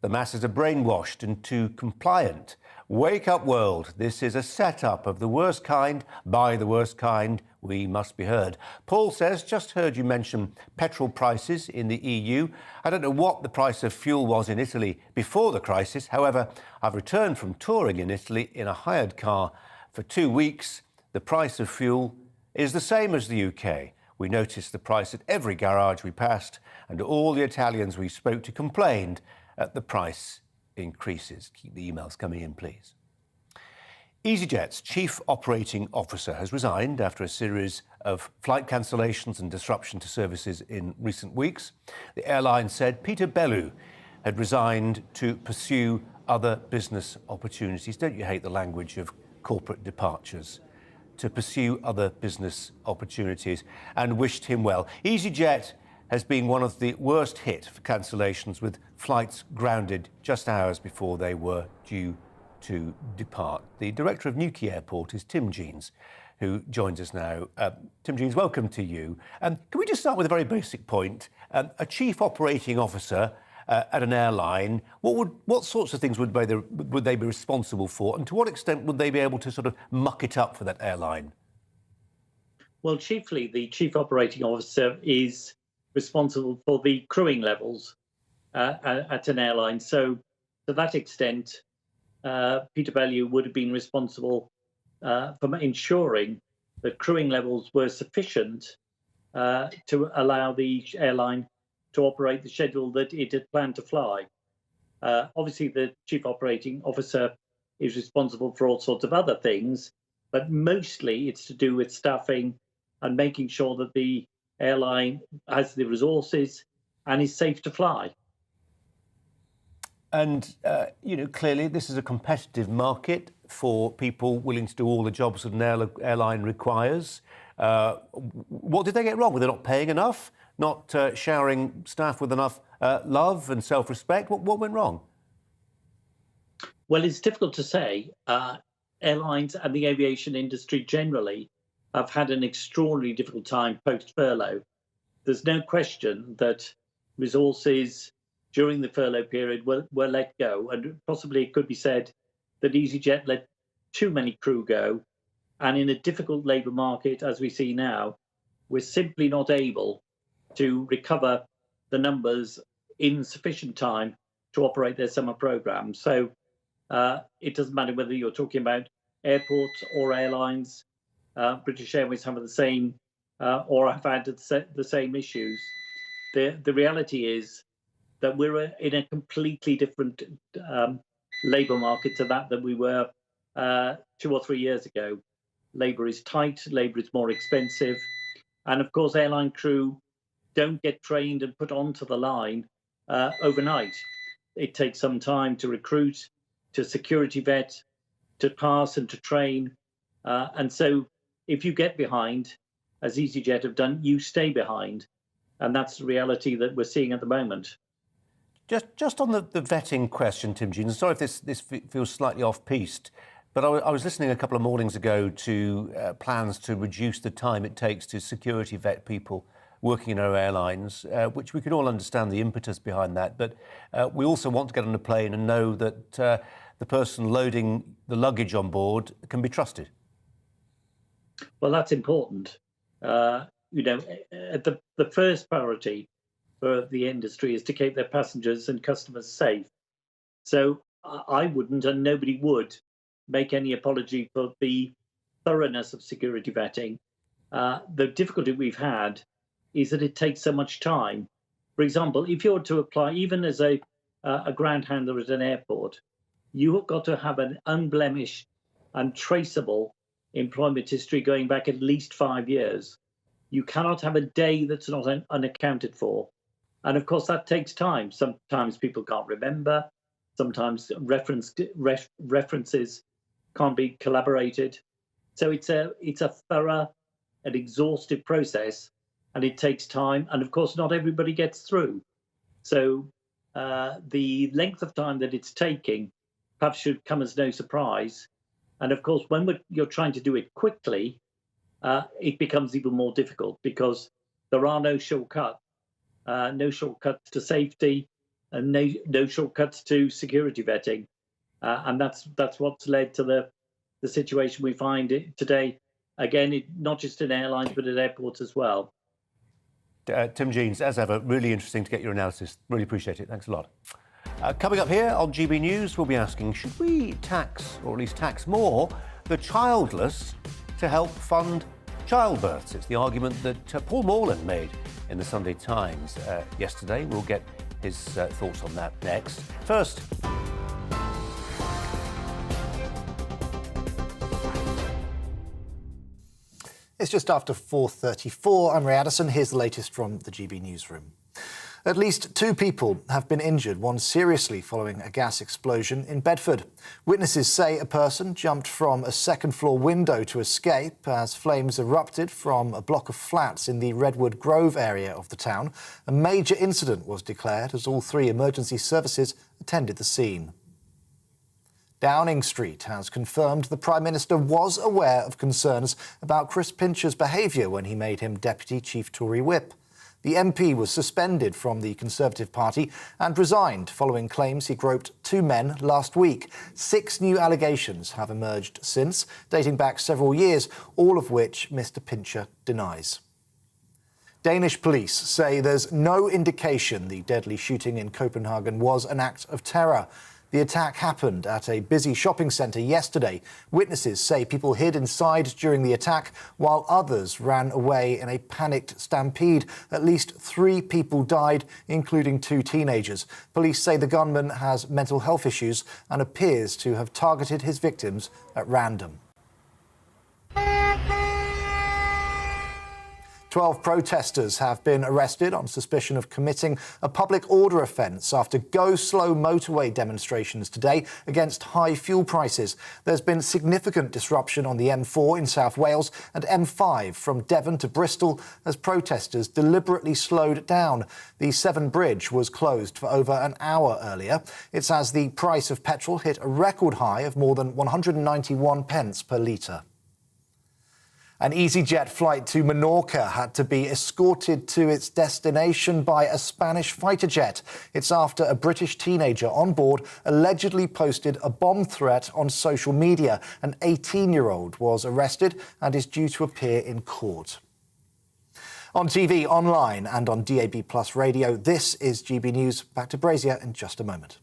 The masses are brainwashed and too compliant. Wake up, world. This is a setup of the worst kind by the worst kind. We must be heard. Paul says, just heard you mention petrol prices in the EU. I don't know what the price of fuel was in Italy before the crisis. However, I've returned from touring in Italy in a hired car for 2 weeks. The price of fuel is the same as the UK. We noticed the price at every garage we passed, and all the Italians we spoke to complained at the price increases. Keep the emails coming in, please. EasyJet's chief operating officer has resigned after a series of flight cancellations and disruption to services in recent weeks. The airline said Peter Bellew had resigned to pursue other business opportunities. Don't you hate the language of corporate departures? To pursue other business opportunities, and wished him well. EasyJet has been one of the worst hit for cancellations, with flights grounded just hours before they were due to depart. The director of Newquay Airport is Tim Jeans, who joins us now. Tim Jeans, welcome to you. Can we just start with a very basic point? A chief operating officer at an airline, what sorts of things would they be responsible for, and to what extent would they be able to sort of muck it up for that airline? Well, chiefly the chief operating officer is responsible for the crewing levels at an airline. So to that extent, Peter Bellew would have been responsible for ensuring that crewing levels were sufficient to allow the airline to operate the schedule that it had planned to fly. Obviously, the chief operating officer is responsible for all sorts of other things, but mostly it's to do with staffing and making sure that the airline has the resources and is safe to fly. And, clearly this is a competitive market for people willing to do all the jobs that an airline requires. What did they get wrong? Were they not paying enough? Not showering staff with enough love and self-respect? What went wrong? Well, it's difficult to say. airlines and the aviation industry generally have had an extraordinarily difficult time post-furlough. There's no question that resources during the furlough period were let go, and possibly it could be said that EasyJet let too many crew go, and in a difficult labour market as we see now, we're simply not able to recover the numbers in sufficient time to operate their summer programmes. So it doesn't matter whether you're talking about airports or airlines. British Airways have the same or have had the same issues. The reality is that we're in a completely different labour market to that we were 2 or 3 years ago. Labour is tight, labour is more expensive, and of course airline crew don't get trained and put onto the line overnight. It takes some time to recruit, to security vet, to pass and to train, and so if you get behind, as EasyJet have done, you stay behind, and that's the reality that we're seeing at the moment. Just on the vetting question, Tim Jeans, sorry if this feels slightly off-piste, but I was listening a couple of mornings ago to plans to reduce the time it takes to security vet people working in our airlines, which we can all understand the impetus behind that. But we also want to get on a plane and know that the person loading the luggage on board can be trusted. Well, that's important. The first priority for the industry is to keep their passengers and customers safe. So I wouldn't, and nobody would, make any apology for the thoroughness of security vetting. The difficulty we've had is that it takes so much time. For example, if you're to apply, even as a ground handler at an airport, you have got to have an unblemished and traceable employment history going back at least 5 years. You cannot have a day that's not unaccounted for. And of course, that takes time. Sometimes people can't remember. Sometimes references can't be collaborated. So it's a thorough and exhaustive process, and it takes time. And of course, not everybody gets through. So the length of time that it's taking perhaps should come as no surprise. And of course, when you're trying to do it quickly, it becomes even more difficult because there are no shortcuts to safety, and no shortcuts to security vetting, and that's what's led to the situation we find today. Again, not just in airlines but at airports as well. Tim Jeans, as ever, really interesting to get your analysis. Really appreciate it. Thanks a lot. Coming up here on GB News, we'll be asking, should we tax, or at least tax more, the childless to help fund childbirths? It's the argument that Paul Morland made in the Sunday Times yesterday. We'll get his thoughts on that next. First, it's just after 4:34. I'm Ray Addison. Here's the latest from the GB newsroom. At least 2 people have been injured, one seriously following a gas explosion in Bedford. Witnesses say a person jumped from a second-floor window to escape as flames erupted from a block of flats in the Redwood Grove area of the town. A major incident was declared as all 3 emergency services attended the scene. Downing Street has confirmed the Prime Minister was aware of concerns about Chris Pincher's behaviour when he made him Deputy Chief Tory Whip. The MP was suspended from the Conservative Party and resigned following claims he groped 2 men last week. 6 new allegations have emerged since, dating back several years, all of which Mr Pincher denies. Danish police say there's no indication the deadly shooting in Copenhagen was an act of terror. The attack happened at a busy shopping centre yesterday. Witnesses say people hid inside during the attack while others ran away in a panicked stampede. At least 3 people died, including 2 teenagers. Police say the gunman has mental health issues and appears to have targeted his victims at random. 12 protesters have been arrested on suspicion of committing a public order offence after go-slow motorway demonstrations today against high fuel prices. There's been significant disruption on the M4 in South Wales and M5 from Devon to Bristol as protesters deliberately slowed down. The Severn Bridge was closed for over an hour earlier. It's as the price of petrol hit a record high of more than 191 pence per litre. An EasyJet flight to Menorca had to be escorted to its destination by a Spanish fighter jet. It's after a British teenager on board allegedly posted a bomb threat on social media. An 18-year-old was arrested and is due to appear in court. On TV, online and on DAB+ radio, this is GB News. Back to Brazier in just a moment.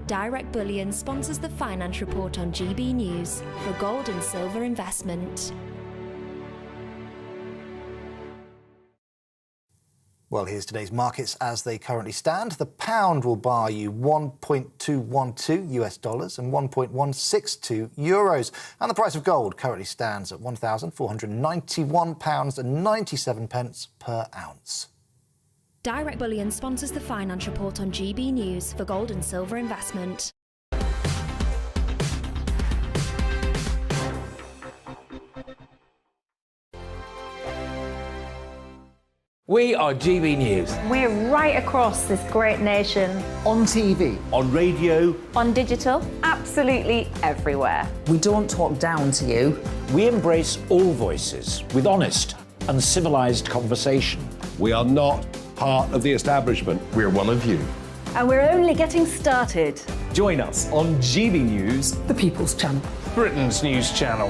Direct Bullion sponsors the Finance Report on GB News for gold and silver investment. Well, here's today's markets as they currently stand. The pound will buy you $1.212 US dollars and 1.162 euros. And the price of gold currently stands at £1,491.97 per ounce. Direct Bullion sponsors the Finance Report on GB News for gold and silver investment. We are GB News. We're right across this great nation. On TV. On radio. On digital. Absolutely everywhere. We don't talk down to you. We embrace all voices with honest and civilised conversation. We are not part of the establishment. We're one of you. And we're only getting started. Join us on GB News, The People's Channel. Britain's news channel.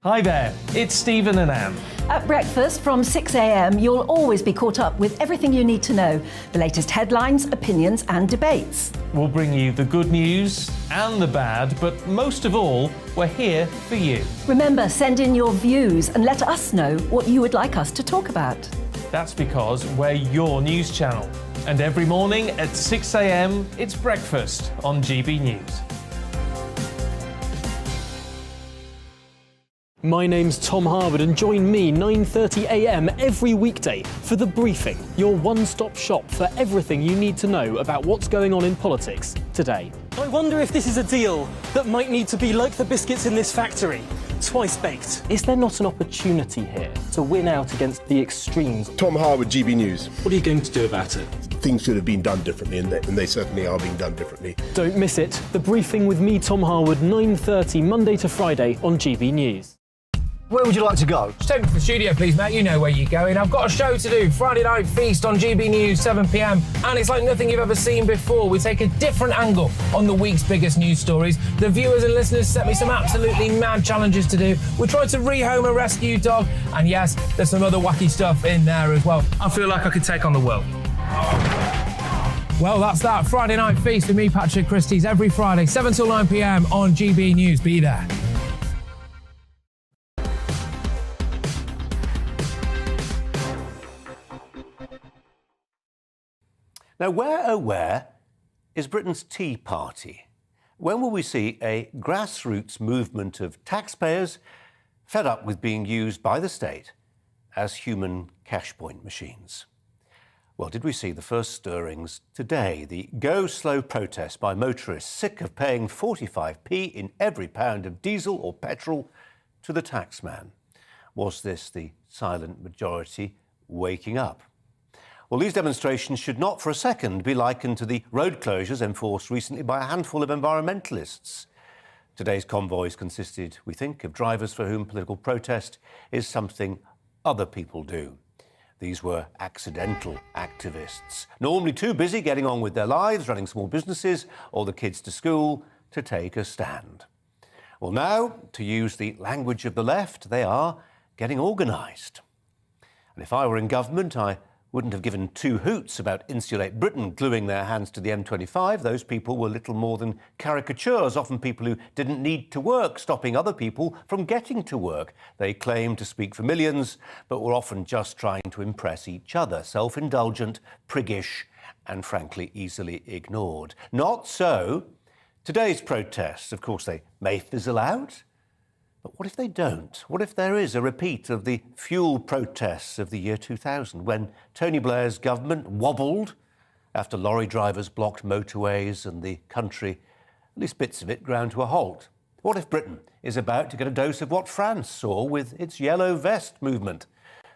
Hi there, it's Stephen and Anne. At breakfast from 6 a.m, you'll always be caught up with everything you need to know, the latest headlines, opinions and debates. We'll bring you the good news and the bad, but most of all, we're here for you. Remember, send in your views and let us know what you would like us to talk about. That's because we're your news channel. And every morning at 6 a.m, it's breakfast on GB News. My name's Tom Harwood and join me 9:30 a.m. every weekday for The Briefing, your one-stop shop for everything you need to know about what's going on in politics today. I wonder if this is a deal that might need to be like the biscuits in this factory, twice baked. Is there not an opportunity here to win out against the extremes? Tom Harwood, GB News. What are you going to do about it? Things should have been done differently, and they certainly are being done differently. Don't miss it. The Briefing with me, Tom Harwood, 9:30 Monday to Friday on GB News. Where would you like to go? Just take me to the studio, please, mate. You know where you're going. I've got a show to do. Friday Night Feast on GB News, 7 p.m. And it's like nothing you've ever seen before. We take a different angle on the week's biggest news stories. The viewers and listeners set me some absolutely mad challenges to do. We tried to rehome a rescue dog. And yes, there's some other wacky stuff in there as well. I feel like I could take on the world. Well, that's that. Friday Night Feast with me, Patrick Christie's, every Friday, 7 till 9 p.m. on GB News. Be there. Now, where, oh where, is Britain's Tea Party? When will we see a grassroots movement of taxpayers fed up with being used by the state as human cash point machines? Well, did we see the first stirrings today? The go-slow protest by motorists sick of paying 45p in every pound of diesel or petrol to the taxman. Was this the silent majority waking up? Well, these demonstrations should not for a second be likened to the road closures enforced recently by a handful of environmentalists. Today's convoys consisted, we think, of drivers for whom political protest is something other people do. These were accidental activists, normally too busy getting on with their lives, running small businesses or the kids to school, to take a stand. Well, now, to use the language of the left, they are getting organised. And if I were in government, I wouldn't have given two hoots about Insulate Britain gluing their hands to the M25. Those people were little more than caricatures, often people who didn't need to work, stopping other people from getting to work. They claimed to speak for millions, but were often just trying to impress each other, self-indulgent, priggish and frankly easily ignored. Not so today's protests. Of course, they may fizzle out, but what if they don't? What if there is a repeat of the fuel protests of the year 2000, when Tony Blair's government wobbled after lorry drivers blocked motorways and the country, at least bits of it, ground to a halt? What if Britain is about to get a dose of what France saw with its yellow vest movement?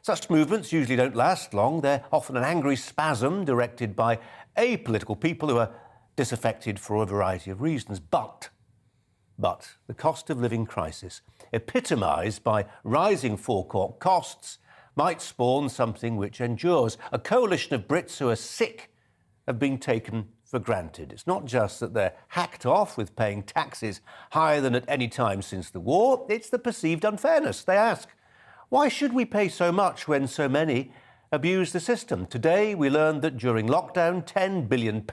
Such movements usually don't last long. They're often an angry spasm directed by apolitical people who are disaffected for a variety of reasons. But the cost of living crisis, epitomised by rising forecourt costs, might spawn something which endures. A coalition of Brits who are sick of being taken for granted. It's not just that they're hacked off with paying taxes higher than at any time since the war, it's the perceived unfairness. They ask, why should we pay so much when so many abuse the system? Today, we learned that during lockdown, £10 billion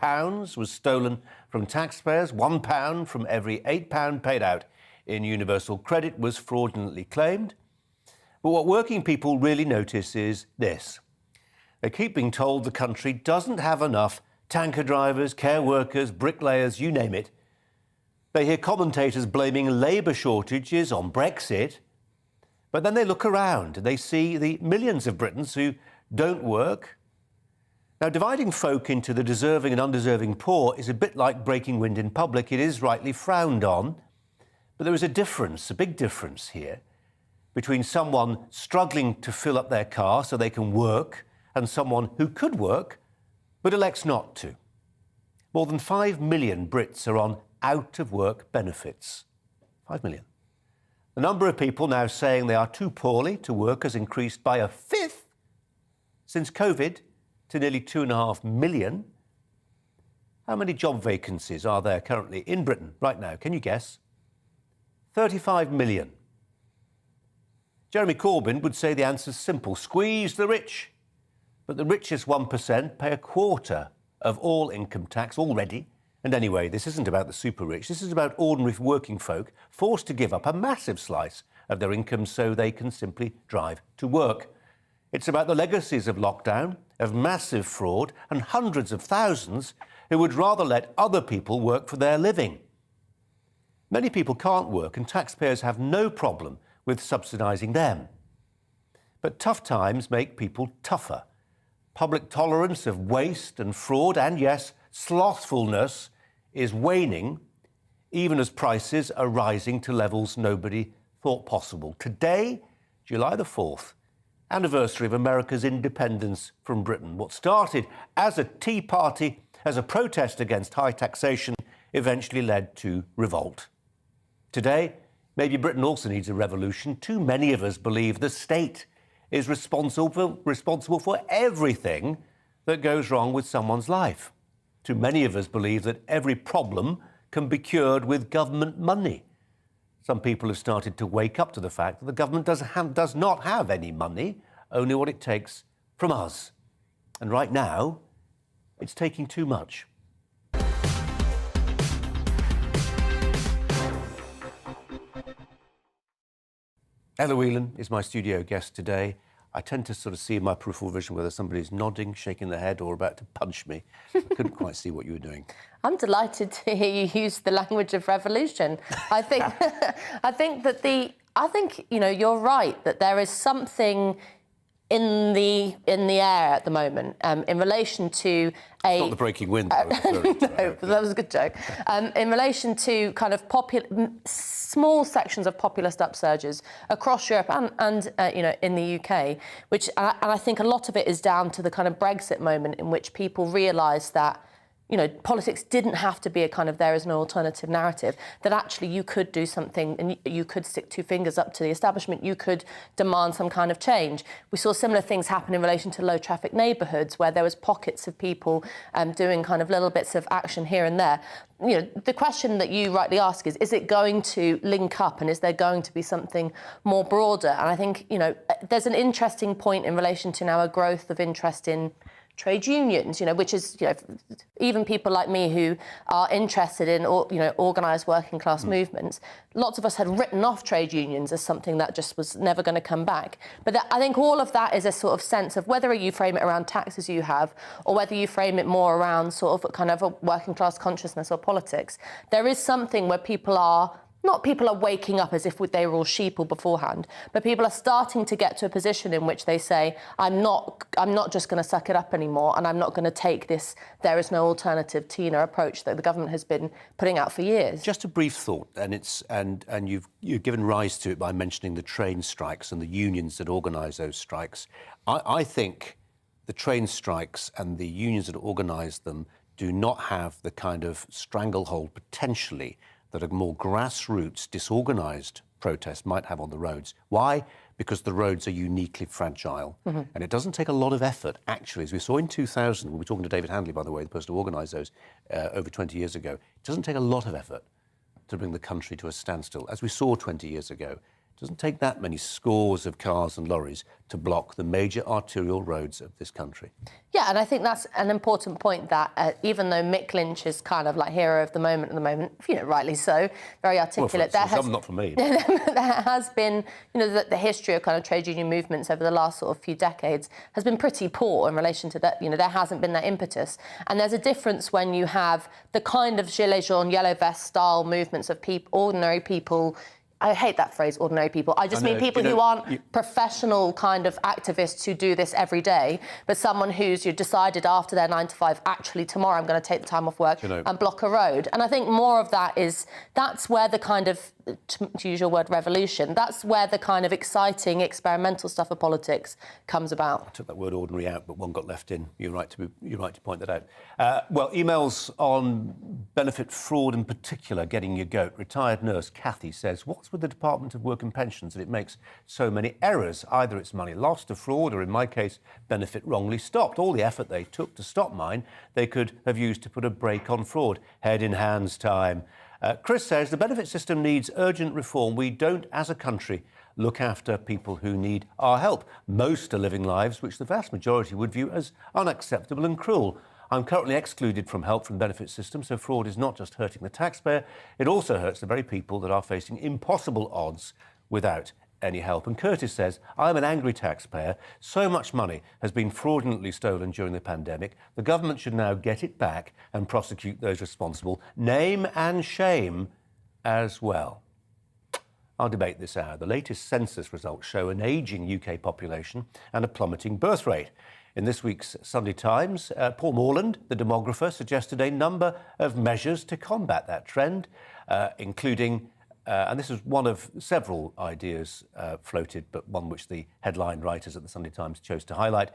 was stolen from taxpayers. £1 from every £8 paid out in universal credit was fraudulently claimed. But what working people really notice is this. They keep being told the country doesn't have enough tanker drivers, care workers, bricklayers, you name it. They hear commentators blaming labour shortages on Brexit. But then they look around and they see the millions of Britons who don't work. Now, dividing folk into the deserving and undeserving poor is a bit like breaking wind in public. It is rightly frowned on. But there is a difference, a big difference here, between someone struggling to fill up their car so they can work and someone who could work but elects not to. More than 5 million Brits are on out-of-work benefits. 5 million. The number of people now saying they are too poorly to work has increased by a fifth since COVID to nearly 2.5 million. How many job vacancies are there currently in Britain right now? Can you guess? 35 million. Jeremy Corbyn would say the answer's simple. Squeeze the rich. But the richest 1% pay a quarter of all income tax already. And anyway, this isn't about the super rich. This is about ordinary working folk forced to give up a massive slice of their income so they can simply drive to work. It's about the legacies of lockdown, of massive fraud, and hundreds of thousands who would rather let other people work for their living. Many people can't work, and taxpayers have no problem with subsidising them. But tough times make people tougher. Public tolerance of waste and fraud and, yes, slothfulness is waning, even as prices are rising to levels nobody thought possible. Today, July the 4th, anniversary of America's independence from Britain. What started as a tea party, as a protest against high taxation, eventually led to revolt. Today, maybe Britain also needs a revolution. Too many of us believe the state is responsible for everything that goes wrong with someone's life. Too many of us believe that every problem can be cured with government money. Some people have started to wake up to the fact that the government does not have any money, only what it takes from us. And right now, it's taking too much. Ella Whelan is my studio guest today. I tend to sort of see in my peripheral vision whether somebody's nodding, shaking their head, or about to punch me. I couldn't quite see what you were doing. I'm delighted to hear you use the language of revolution. I think, I think you know, you're right that there is something in the air at the moment in relation to a... It's not the breaking wind, though. No, but that was a good joke. In relation to kind of small sections of populist upsurges across Europe and you know, in the UK, which and I think a lot of it is down to the kind of Brexit moment in which people realise that, you know, politics didn't have to be a kind of there is no alternative narrative, that actually you could do something and you could stick two fingers up to the establishment, you could demand some kind of change. We saw similar things happen in relation to low traffic neighbourhoods where there was pockets of people doing kind of little bits of action here and there. You know, the question that you rightly ask is it going to link up and is there going to be something more broader? And I think, you know, there's an interesting point in relation to now a growth of interest in trade unions, which is, even people like me who are interested in, organised working class movements, lots of us had written off trade unions as something that just was never going to come back. But I think all of that is a sort of sense of whether you frame it around taxes you have, or whether you frame it more around sort of kind of a working class consciousness or politics. There is something where people are waking up as if they were all sheeple beforehand, but people are starting to get to a position in which they say, I'm not just going to suck it up anymore, and I'm not going to take this there is no alternative Tina approach that the government has been putting out for years. Just a brief thought, and you've given rise to it by mentioning the train strikes and the unions that organise those strikes. I think the train strikes and the unions that organise them do not have the kind of stranglehold potentially that a more grassroots, disorganised protest might have on the roads. Why? Because the roads are uniquely fragile. And it doesn't take a lot of effort, actually. As we saw in 2000, we were talking to David Handley, by the way, the person who organised those over 20 years ago. It doesn't take a lot of effort to bring the country to a standstill. As we saw 20 years ago, it doesn't take that many scores of cars and lorries to block the major arterial roads of this country. Yeah, and I think that's an important point that even though Mick Lynch is kind of like hero of the moment at the moment, rightly so, very articulate. Well, not for me. There has been, the history of kind of trade union movements over the last sort of few decades has been pretty poor in relation to that. There hasn't been that impetus. And there's a difference when you have the kind of Gilets jaunes, yellow vest style movements of ordinary people. I hate that phrase, ordinary people. I just mean people who aren't professional kind of activists who do this every day, but someone who's decided after their 9 to 5, actually tomorrow I'm going to take the time off work and block a road. And I think more of that's where the kind of, to use your word, revolution, that's where the kind of exciting, experimental stuff of politics comes about. I took that word ordinary out, but one got left in. You're right to point that out. Well, emails on benefit fraud in particular, getting your goat. Retired nurse Kathy says, what's with the Department of Work and Pensions that it makes so many errors? Either it's money lost to fraud, or in my case, benefit wrongly stopped. All the effort they took to stop mine, they could have used to put a brake on fraud. Head in hands time. Chris says the benefit system needs urgent reform. We don't, as a country, look after people who need our help. Most are living lives which the vast majority would view as unacceptable and cruel. I'm currently excluded from help from the benefit system, so fraud is not just hurting the taxpayer, it also hurts the very people that are facing impossible odds without any help. And Curtis says, I'm an angry taxpayer. So much money has been fraudulently stolen during the pandemic. The government should now get it back and prosecute those responsible. Name and shame as well. Our debate this hour. The latest census results show an ageing UK population and a plummeting birth rate. In this week's Sunday Times, Paul Morland, the demographer, suggested a number of measures to combat that trend, including and this is one of several ideas floated, but one which the headline writers at the Sunday Times chose to highlight,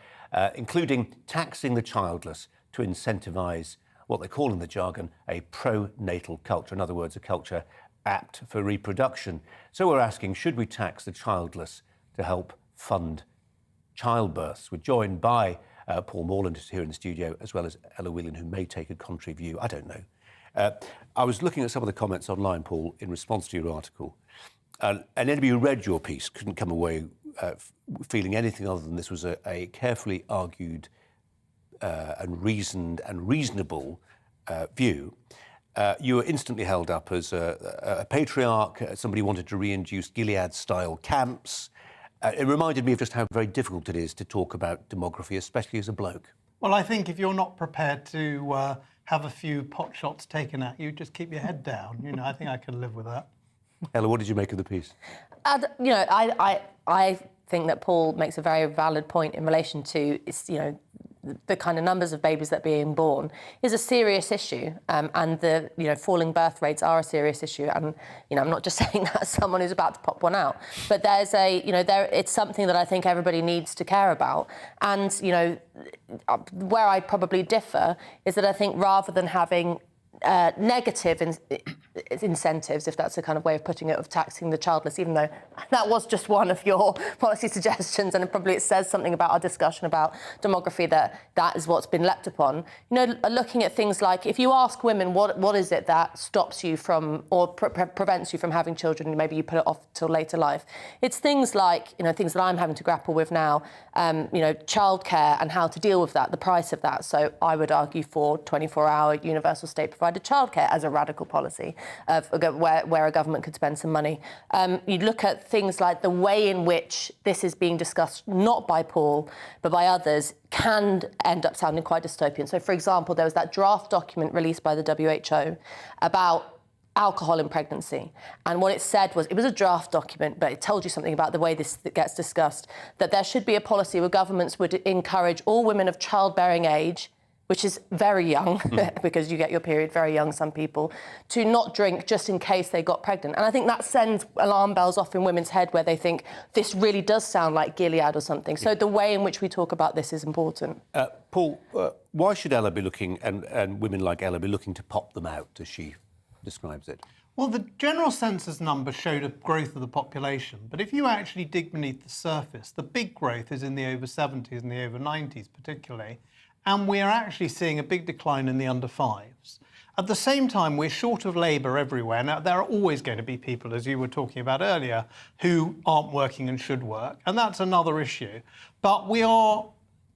including taxing the childless to incentivise what they call in the jargon a pro-natal culture. In other words, a culture apt for reproduction. So we're asking, should we tax the childless to help fund childbirths? We're joined by Paul Morland, who's here in the studio, as well as Ella Whelan, who may take a contrary view. I don't know. I was looking at some of the comments online, Paul, in response to your article. And anybody who read your piece couldn't come away feeling anything other than this was a carefully argued and reasoned and reasonable view. You were instantly held up as a patriarch, somebody who wanted to reintroduce Gilead-style camps. It reminded me of just how very difficult it is to talk about demography, especially as a bloke. Well, I think if you're not prepared to have a few pot shots taken at you, just keep your head down. I think I can live with that. Ella, what did you make of the piece? I think that Paul makes a very valid point in relation to, the kind of numbers of babies that are being born is a serious issue, and the falling birth rates are a serious issue. And I'm not just saying that as someone who's about to pop one out, but there's it's something that I think everybody needs to care about. And where I probably differ is that I think rather than having negative incentives, if that's a kind of way of putting it, of taxing the childless, even though that was just one of your policy suggestions, and it says something about our discussion about demography that is what's been leapt upon. You know, looking at things like, if you ask women what is it that stops you from or prevents you from having children, maybe you put it off till later life. It's things like, you know, things that I'm having to grapple with now, you know, childcare and how to deal with that, the price of that. So I would argue for 24-hour universal state provided childcare as a radical policy of where a government could spend some money. You look at things like the way in which this is being discussed, not by Paul, but by others, can end up sounding quite dystopian. So, for example, there was that draft document released by the WHO about alcohol in pregnancy. And what it said was, it was a draft document, but it told you something about the way this gets discussed, that there should be a policy where governments would encourage all women of childbearing age, which is very young, because you get your period very young, some people, to not drink just in case they got pregnant. And I think that sends alarm bells off in women's head where they think this really does sound like Gilead or something. So the way in which we talk about this is important. Paul, why should Ella be looking, and women like Ella be looking to pop them out, as she describes it? Well, the general census number showed a growth of the population, but if you actually dig beneath the surface, the big growth is in the over 70s and the over 90s particularly, and we're actually seeing a big decline in the under 5s. At the same time, we're short of labour everywhere. Now, there are always going to be people, as you were talking about earlier, who aren't working and should work, and that's another issue. But we are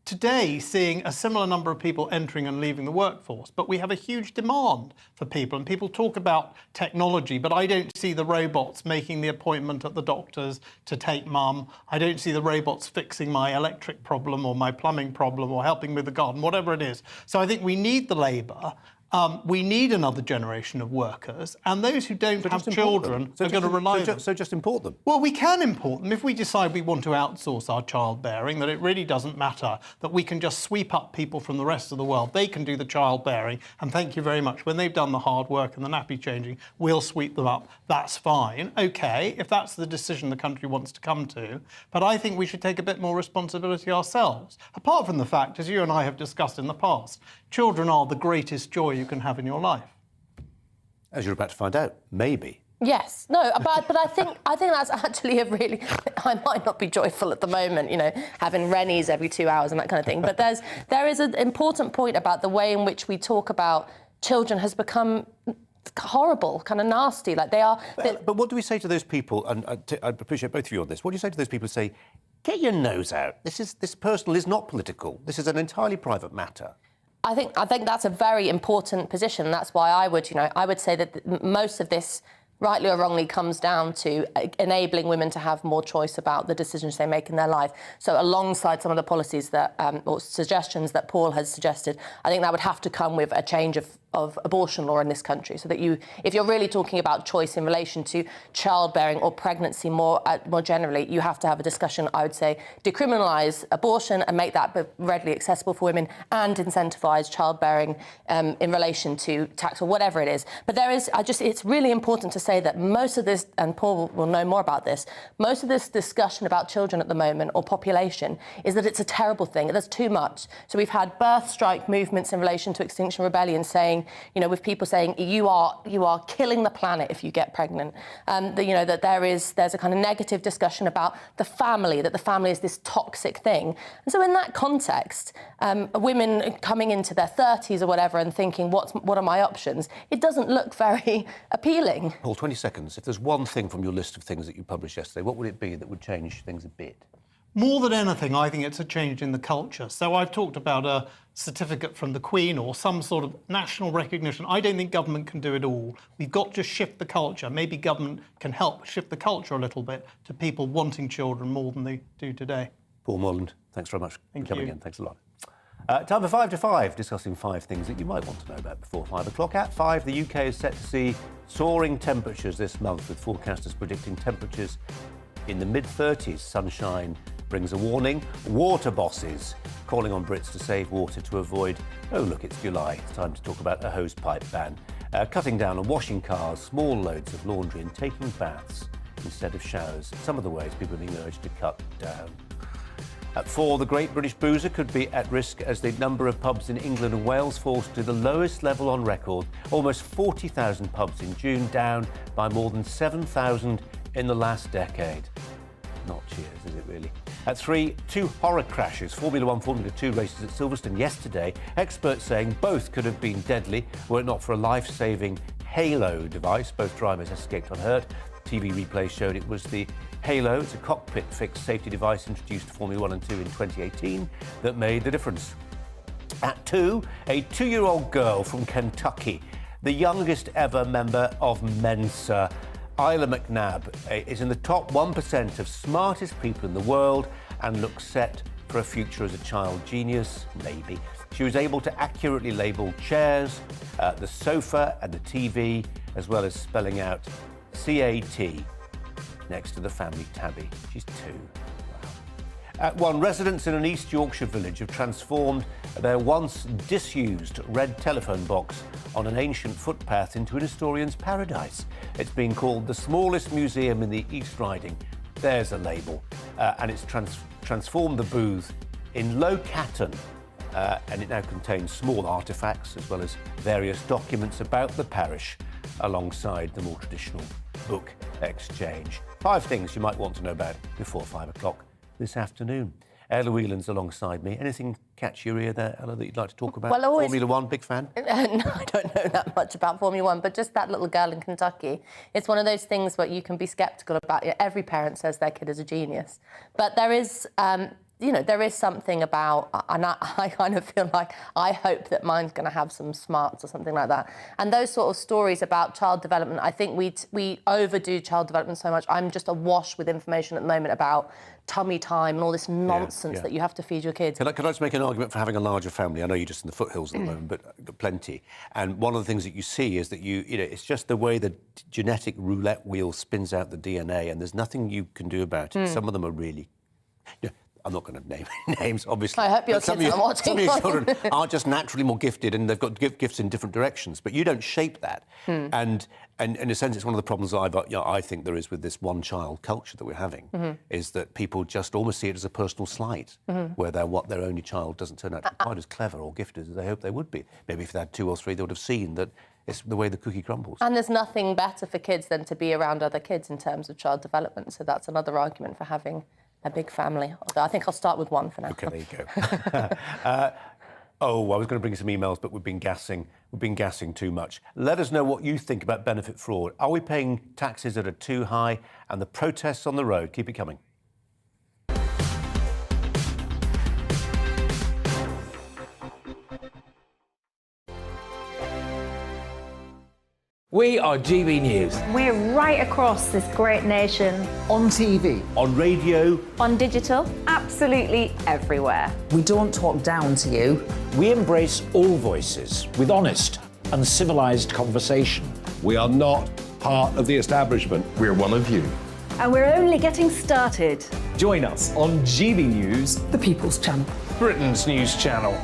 today seeing a similar number of people entering and leaving the workforce, but we have a huge demand for people, and people talk about technology, but I don't see the robots making the appointment at the doctor's to take mum. I don't see the robots fixing my electric problem or my plumbing problem or helping with the garden, whatever it is. So I think we need the labour. We need another generation of workers, and those who don't have children are going to rely on them. So just import them? Well, we can import them if we decide we want to outsource our childbearing, that it really doesn't matter, that we can just sweep up people from the rest of the world. They can do the childbearing, and thank you very much. When they've done the hard work and the nappy changing, we'll sweep them up. That's fine. OK, if that's the decision the country wants to come to. But I think we should take a bit more responsibility ourselves. Apart from the fact, as you and I have discussed in the past, children are the greatest joy you can have in your life. As you're about to find out, maybe. Yes, no, but I think that's actually a really. I might not be joyful at the moment, you know, having Rennies every 2 hours and that kind of thing. But there is an important point about the way in which we talk about children has become horrible, kind of nasty. Like they are. But what do we say to those people? And I appreciate both of you on this. What do you say to those people who say, "Get your nose out. This personal is not political. This is an entirely private matter." I think that's a very important position. That's why I would say that most of this, rightly or wrongly, comes down to enabling women to have more choice about the decisions they make in their life. So alongside some of the policies that or suggestions that Paul has suggested, I think that would have to come with a change of abortion law in this country, so that if you're really talking about choice in relation to childbearing or pregnancy more generally, you have to have a discussion, I would say, decriminalise abortion and make that readily accessible for women, and incentivise childbearing in relation to tax or whatever it is. But it's really important to say that most of this, and Paul will know more about this, most of this discussion about children at the moment, or population, is that it's a terrible thing. There's too much. So we've had birth strike movements in relation to Extinction Rebellion saying, you know, with people saying you are killing the planet if you get pregnant. That there's a kind of negative discussion about the family, that the family is this toxic thing. And so in that context, women coming into their 30s or whatever and thinking, what are my options? It doesn't look very appealing. Paul, 20 seconds. If there's one thing from your list of things that you published yesterday, what would it be that would change things a bit? More than anything, I think it's a change in the culture. So I've talked about a certificate from the Queen or some sort of national recognition. I don't think government can do it all. We've got to shift the culture. Maybe government can help shift the culture a little bit to people wanting children more than they do today. Paul Morland, thanks very much for coming you. in. Thanks a lot. Time for 5 to 5, discussing 5 things that you might want to know about before 5 o'clock. At 5, the UK is set to see soaring temperatures this month, with forecasters predicting temperatures in the mid-30s. Sunshine brings a warning. Water bosses calling on Brits to save water to avoid, oh look, it's July. It's time to talk about a hosepipe ban. Cutting down on washing cars, small loads of laundry, and taking baths instead of showers. Some of the ways people are being urged to cut down. At 4, the Great British Boozer could be at risk as the number of pubs in England and Wales falls to the lowest level on record. Almost 40,000 pubs in June, down by more than 7,000 in the last decade. Not cheers, is it really? At 3, 2 horror crashes, Formula 1, Formula 2 races at Silverstone yesterday. Experts saying both could have been deadly were it not for a life-saving halo device. Both drivers escaped unhurt. TV replays showed it was the Halo. It's a cockpit fixed safety device introduced to Formula 1 and 2 in 2018 that made the difference. At 2, a 2-year-old girl from Kentucky, the youngest ever member of Mensa, Isla McNabb, is in the top 1% of smartest people in the world and looks set for a future as a child genius, maybe. She was able to accurately label chairs, the sofa and the TV, as well as spelling out CAT next to the family tabby. She's 2. Wow. At 1, residents in an East Yorkshire village have transformed their once disused red telephone box on an ancient footpath into an historian's paradise. It's been called the smallest museum in the East Riding. There's a label. And it's transformed the booth in Low Catton. And it now contains small artefacts as well as various documents about the parish alongside the more traditional book exchange. 5 things you might want to know about before 5 o'clock this afternoon. Ella Whelan's alongside me. Anything catch your ear there, Ella, that you'd like to talk about? Well, Formula 1, big fan? No, I don't know that much about Formula 1, but just that little girl in Kentucky. It's one of those things where you can be sceptical about. Every parent says their kid is a genius. But there is... there is something about, and I kind of feel like I hope that mine's going to have some smarts or something like that. And those sort of stories about child development, I think we overdo child development so much. I'm just awash with information at the moment about tummy time and all this nonsense that you have to feed your kids. Can I just make an argument for having a larger family? I know you're just in the foothills at the moment, but plenty. And one of the things that you see is that it's just the way the genetic roulette wheel spins out the DNA, and there's nothing you can do about it. Some of them are really... I'm not going to name names, obviously. I hope your kids aren't watching. Some of your children are just naturally more gifted, and they've got gifts in different directions. But you don't shape that. And in a sense, it's one of the problems that I think there is with this one-child culture that we're having, is that people just almost see it as a personal slight, where their only child doesn't turn out to be quite as clever or gifted as they hope they would be. Maybe if they had 2 or 3, they would have seen that it's the way the cookie crumbles. And there's nothing better for kids than to be around other kids in terms of child development. So that's another argument for having a big family. Although I think I'll start with 1 for now. OK, there you go. I was going to bring some emails, but we've been gassing too much. Let us know what you think about benefit fraud. Are we paying taxes that are too high? And the protests on the road. Keep it coming. We are GB News. We're right across this great nation. On TV. On radio. On digital. Absolutely everywhere. We don't talk down to you. We embrace all voices with honest and civilised conversation. We are not part of the establishment. We're one of you. And we're only getting started. Join us on GB News, The People's Channel. Britain's news channel.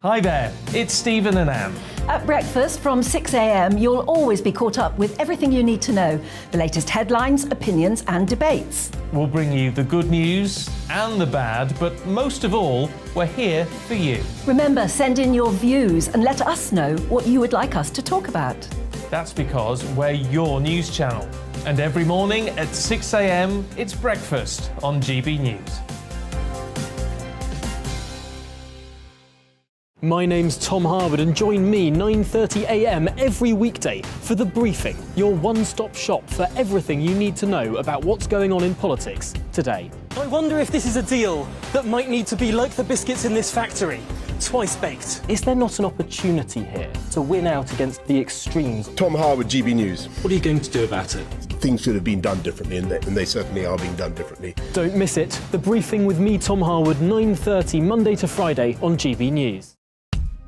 Hi there, it's Stephen and Anne. At breakfast from 6 a.m, you'll always be caught up with everything you need to know, the latest headlines, opinions and debates. We'll bring you the good news and the bad, but most of all, we're here for you. Remember, send in your views and let us know what you would like us to talk about. That's because we're your news channel. And every morning at 6 a.m, it's breakfast on GB News. My name's Tom Harwood and join me 9:30 a.m. every weekday for The Briefing, your one-stop shop for everything you need to know about what's going on in politics today. I wonder if this is a deal that might need to be like the biscuits in this factory, twice baked. Is there not an opportunity here to win out against the extremes? Tom Harwood, GB News. What are you going to do about it? Things should have been done differently, and they certainly are being done differently. Don't miss it. The Briefing with me, Tom Harwood, 9:30 Monday to Friday on GB News.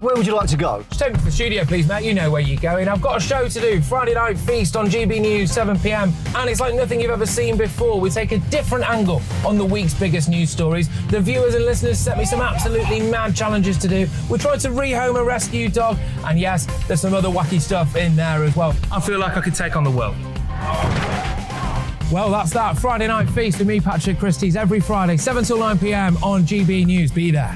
Where would you like to go? Just take me to the studio, please, Matt. You know where you're going. I've got a show to do. Friday Night Feast on GB News, 7 p.m. And it's like nothing you've ever seen before. We take a different angle on the week's biggest news stories. The viewers and listeners set me some absolutely mad challenges to do. We tried to rehome a rescue dog. And yes, there's some other wacky stuff in there as well. I feel like I could take on the world. Well, that's that. Friday Night Feast with me, Patrick Christie's, every Friday, 7 till 9 p.m. on GB News. Be there.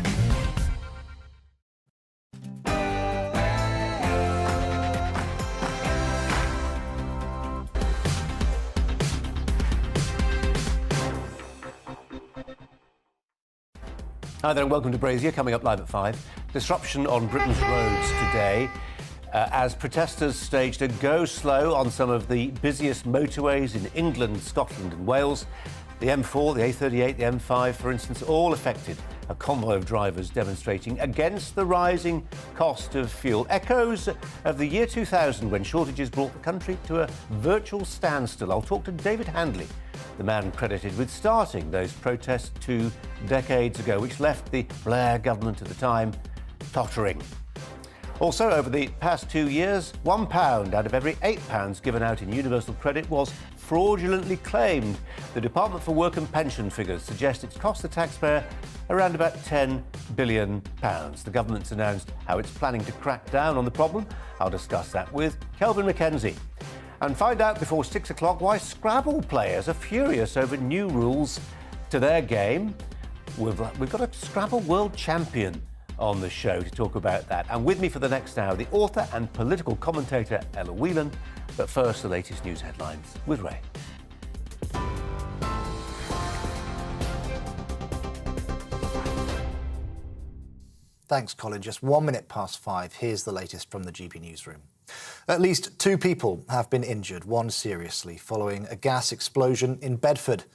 Hi there and welcome to Brazier, coming up live at 5. Disruption on Britain's roads today as protesters staged a go-slow on some of the busiest motorways in England, Scotland and Wales. The M4, the A38, the M5, for instance, all affected. A convoy of drivers demonstrating against the rising cost of fuel. Echoes of the year 2000 when shortages brought the country to a virtual standstill. I'll talk to David Handley, the man credited with starting those protests 2 decades ago, which left the Blair government at the time tottering. Also, over the past 2 years, £1 out of every £8 given out in universal credit was fraudulently claimed. The Department for Work and Pension figures suggest it's cost the taxpayer around about £10 billion. The government's announced how it's planning to crack down on the problem. I'll discuss that with Kelvin McKenzie. And find out before 6 o'clock why Scrabble players are furious over new rules to their game. We've got a Scrabble world champion on the show to talk about that. And with me for the next hour, the author and political commentator Ella Whelan. But first, the latest news headlines with Ray. Thanks, Colin. Just 1 minute past 5. Here's the latest from the GB newsroom. At least 2 people have been injured, one seriously, following a gas explosion in Bedford.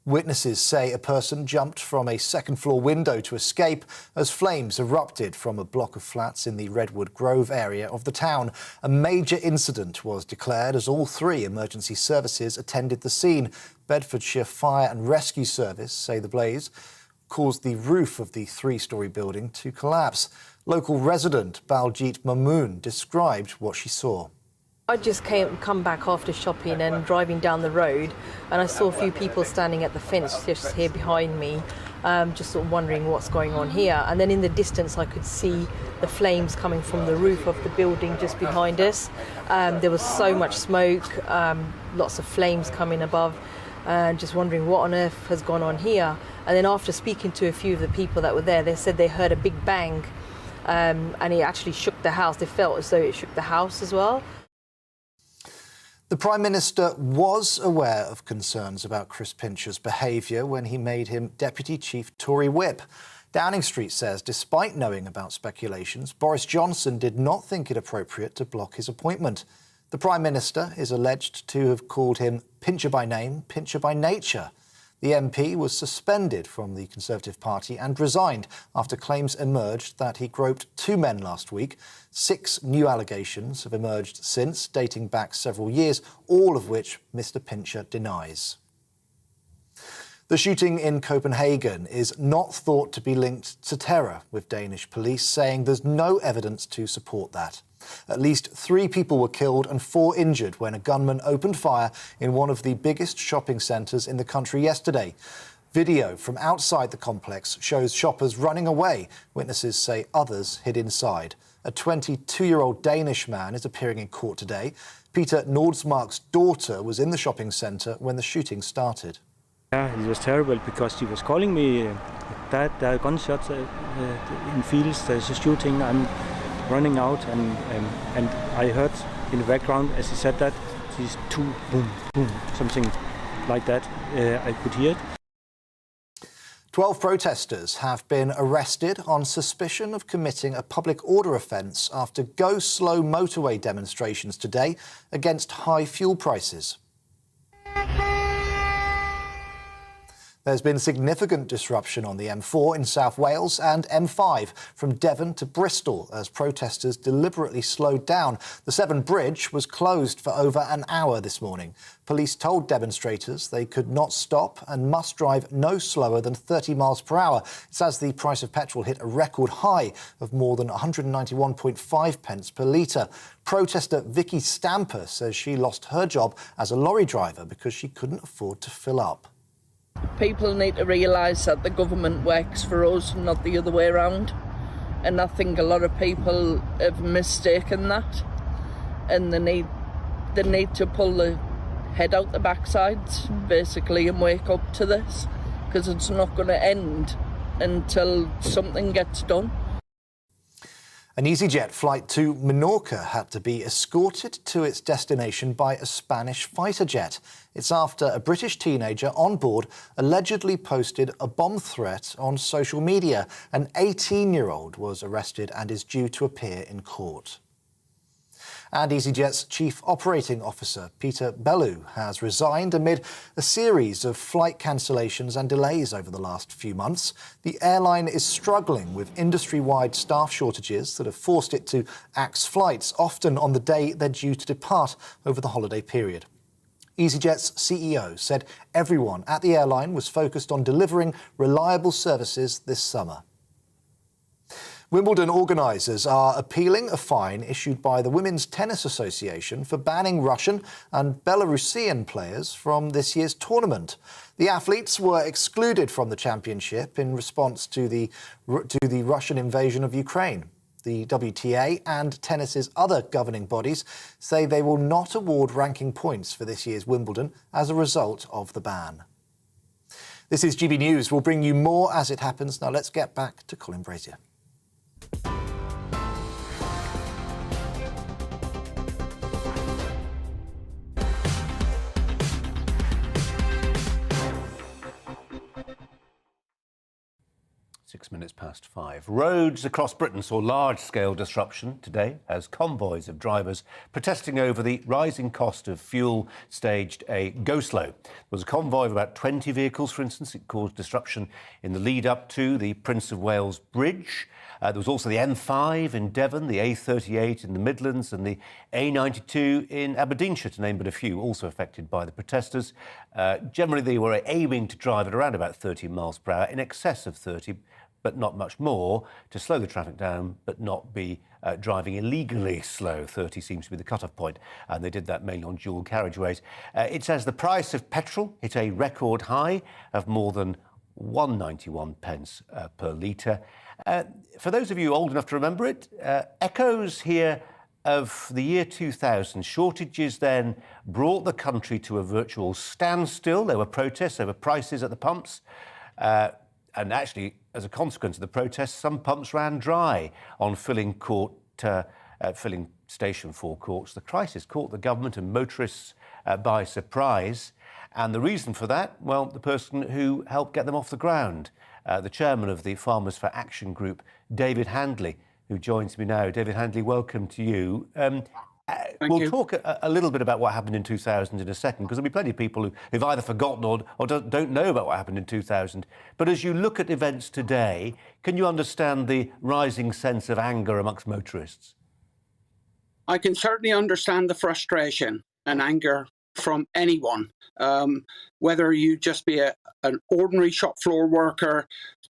Witnesses say a person jumped from a second-floor window to escape as flames erupted from a block of flats in the Redwood Grove area of the town. A major incident was declared as all 3 emergency services attended the scene. Bedfordshire Fire and Rescue Service say the blaze caused the roof of the 3-storey building to collapse. Local resident Baljit Mamoon described what she saw. I just come back after shopping and driving down the road, and I saw a few people standing at the fence just here behind me, just sort of wondering what's going on here. And then in the distance I could see the flames coming from the roof of the building just behind us. There was so much smoke, lots of flames coming above, and just wondering what on earth has gone on here. And then after speaking to a few of the people that were there, they said they heard a big bang, and it actually shook the house. They felt as though it shook the house as well. The Prime Minister was aware of concerns about Chris Pincher's behaviour when he made him Deputy Chief Tory Whip. Downing Street says, despite knowing about speculations, Boris Johnson did not think it appropriate to block his appointment. The Prime Minister is alleged to have called him Pincher by name, Pincher by nature. The MP was suspended from the Conservative Party and resigned after claims emerged that he groped 2 men last week. 6 new allegations have emerged since, dating back several years, all of which Mr. Pincher denies. The shooting in Copenhagen is not thought to be linked to terror, with Danish police saying there's no evidence to support that. At least 3 people were killed and 4 injured when a gunman opened fire in one of the biggest shopping centres in the country yesterday. Video from outside the complex shows shoppers running away. Witnesses say others hid inside. A 22-year-old Danish man is appearing in court today. Peter Nordsmark's daughter was in the shopping centre when the shooting started. Yeah, it was terrible because she was calling me that there are gunshots in fields, there's a shooting, I'm running out and I heard in the background as he said that, these 2 boom, boom, something like that, I could hear it. 12 protesters have been arrested on suspicion of committing a public order offence after go-slow motorway demonstrations today against high fuel prices. There's been significant disruption on the M4 in South Wales and M5 from Devon to Bristol as protesters deliberately slowed down. The Severn Bridge was closed for over an hour this morning. Police told demonstrators they could not stop and must drive no slower than 30 miles per hour. It's as the price of petrol hit a record high of more than 191.5 pence per litre. Protester Vicky Stamper says she lost her job as a lorry driver because she couldn't afford to fill up. People need to realise that the government works for us, not the other way around. And I think a lot of people have mistaken that. And they need to pull the head out the backsides, basically, and wake up to this, because it's not going to end until something gets done. An EasyJet flight to Menorca had to be escorted to its destination by a Spanish fighter jet. It's after a British teenager on board allegedly posted a bomb threat on social media. An 18-year-old was arrested and is due to appear in court. And EasyJet's Chief Operating Officer, Peter Bellew, has resigned amid a series of flight cancellations and delays over the last few months. The airline is struggling with industry-wide staff shortages that have forced it to axe flights, often on the day they're due to depart over the holiday period. EasyJet's CEO said everyone at the airline was focused on delivering reliable services this summer. Wimbledon organisers are appealing a fine issued by the Women's Tennis Association for banning Russian and Belarusian players from this year's tournament. The athletes were excluded from the championship in response to the Russian invasion of Ukraine. The WTA and tennis's other governing bodies say they will not award ranking points for this year's Wimbledon as a result of the ban. This is GB News. We'll bring you more as it happens. Now let's get back to Colin Brazier. (6:05). Roads across Britain saw large-scale disruption today as convoys of drivers protesting over the rising cost of fuel staged a go-slow. There was a convoy of about 20 vehicles, for instance. It caused disruption in the lead-up to the Prince of Wales Bridge. There was also the M5 in Devon, the A38 in the Midlands and the A92 in Aberdeenshire, to name but a few, also affected by the protesters. Generally, they were aiming to drive at around about 30 miles per hour, in excess of 30, but not much more, to slow the traffic down but not be driving illegally slow. 30 seems to be the cut-off point, and they did that mainly on dual carriageways. It says the price of petrol hit a record high of more than 191 pence per litre. For those of you old enough to remember it, echoes here of the year 2000. Shortages then brought the country to a virtual standstill. There were protests over prices at the pumps. And actually, as a consequence of the protests, some pumps ran dry on filling station forecourts. The crisis caught the government and motorists by surprise. And the reason for that, well, the person who helped get them off the ground, the chairman of the Farmers for Action group, David Handley, who joins me now. David Handley, welcome to you. We'll talk a little bit about what happened in 2000 in a second, because there'll be plenty of people who've either forgotten or don't know about what happened in 2000. But as you look at events today, can you understand the rising sense of anger amongst motorists? I can certainly understand the frustration and anger from anyone, whether you just be an ordinary shop floor worker,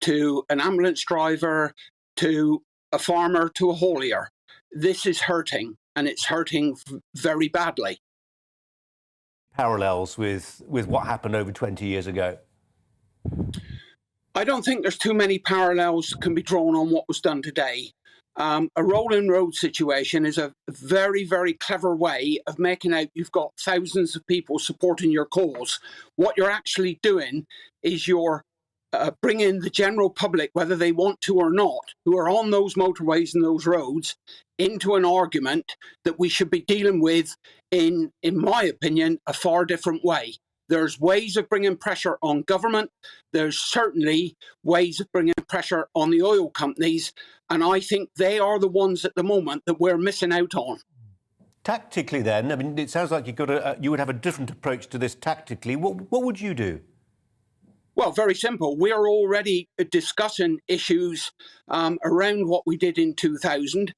to an ambulance driver, to a farmer, to a haulier. This is hurting, and it's hurting very badly. Parallels with what happened over 20 years ago? I don't think there's too many parallels that can be drawn on what was done today. A rolling road situation is a very, very clever way of making out you've got thousands of people supporting your cause. What you're actually doing is you're bringing the general public, whether they want to or not, who are on those motorways and those roads, into an argument that we should be dealing with in my opinion, a far different way. There's ways of bringing pressure on government. There's certainly ways of bringing pressure on the oil companies. And I think they are the ones at the moment that we're missing out on. Tactically then, I mean, it sounds like you would have a different approach to this tactically. What would you do? Well, very simple. We are already discussing issues around what we did in 2000.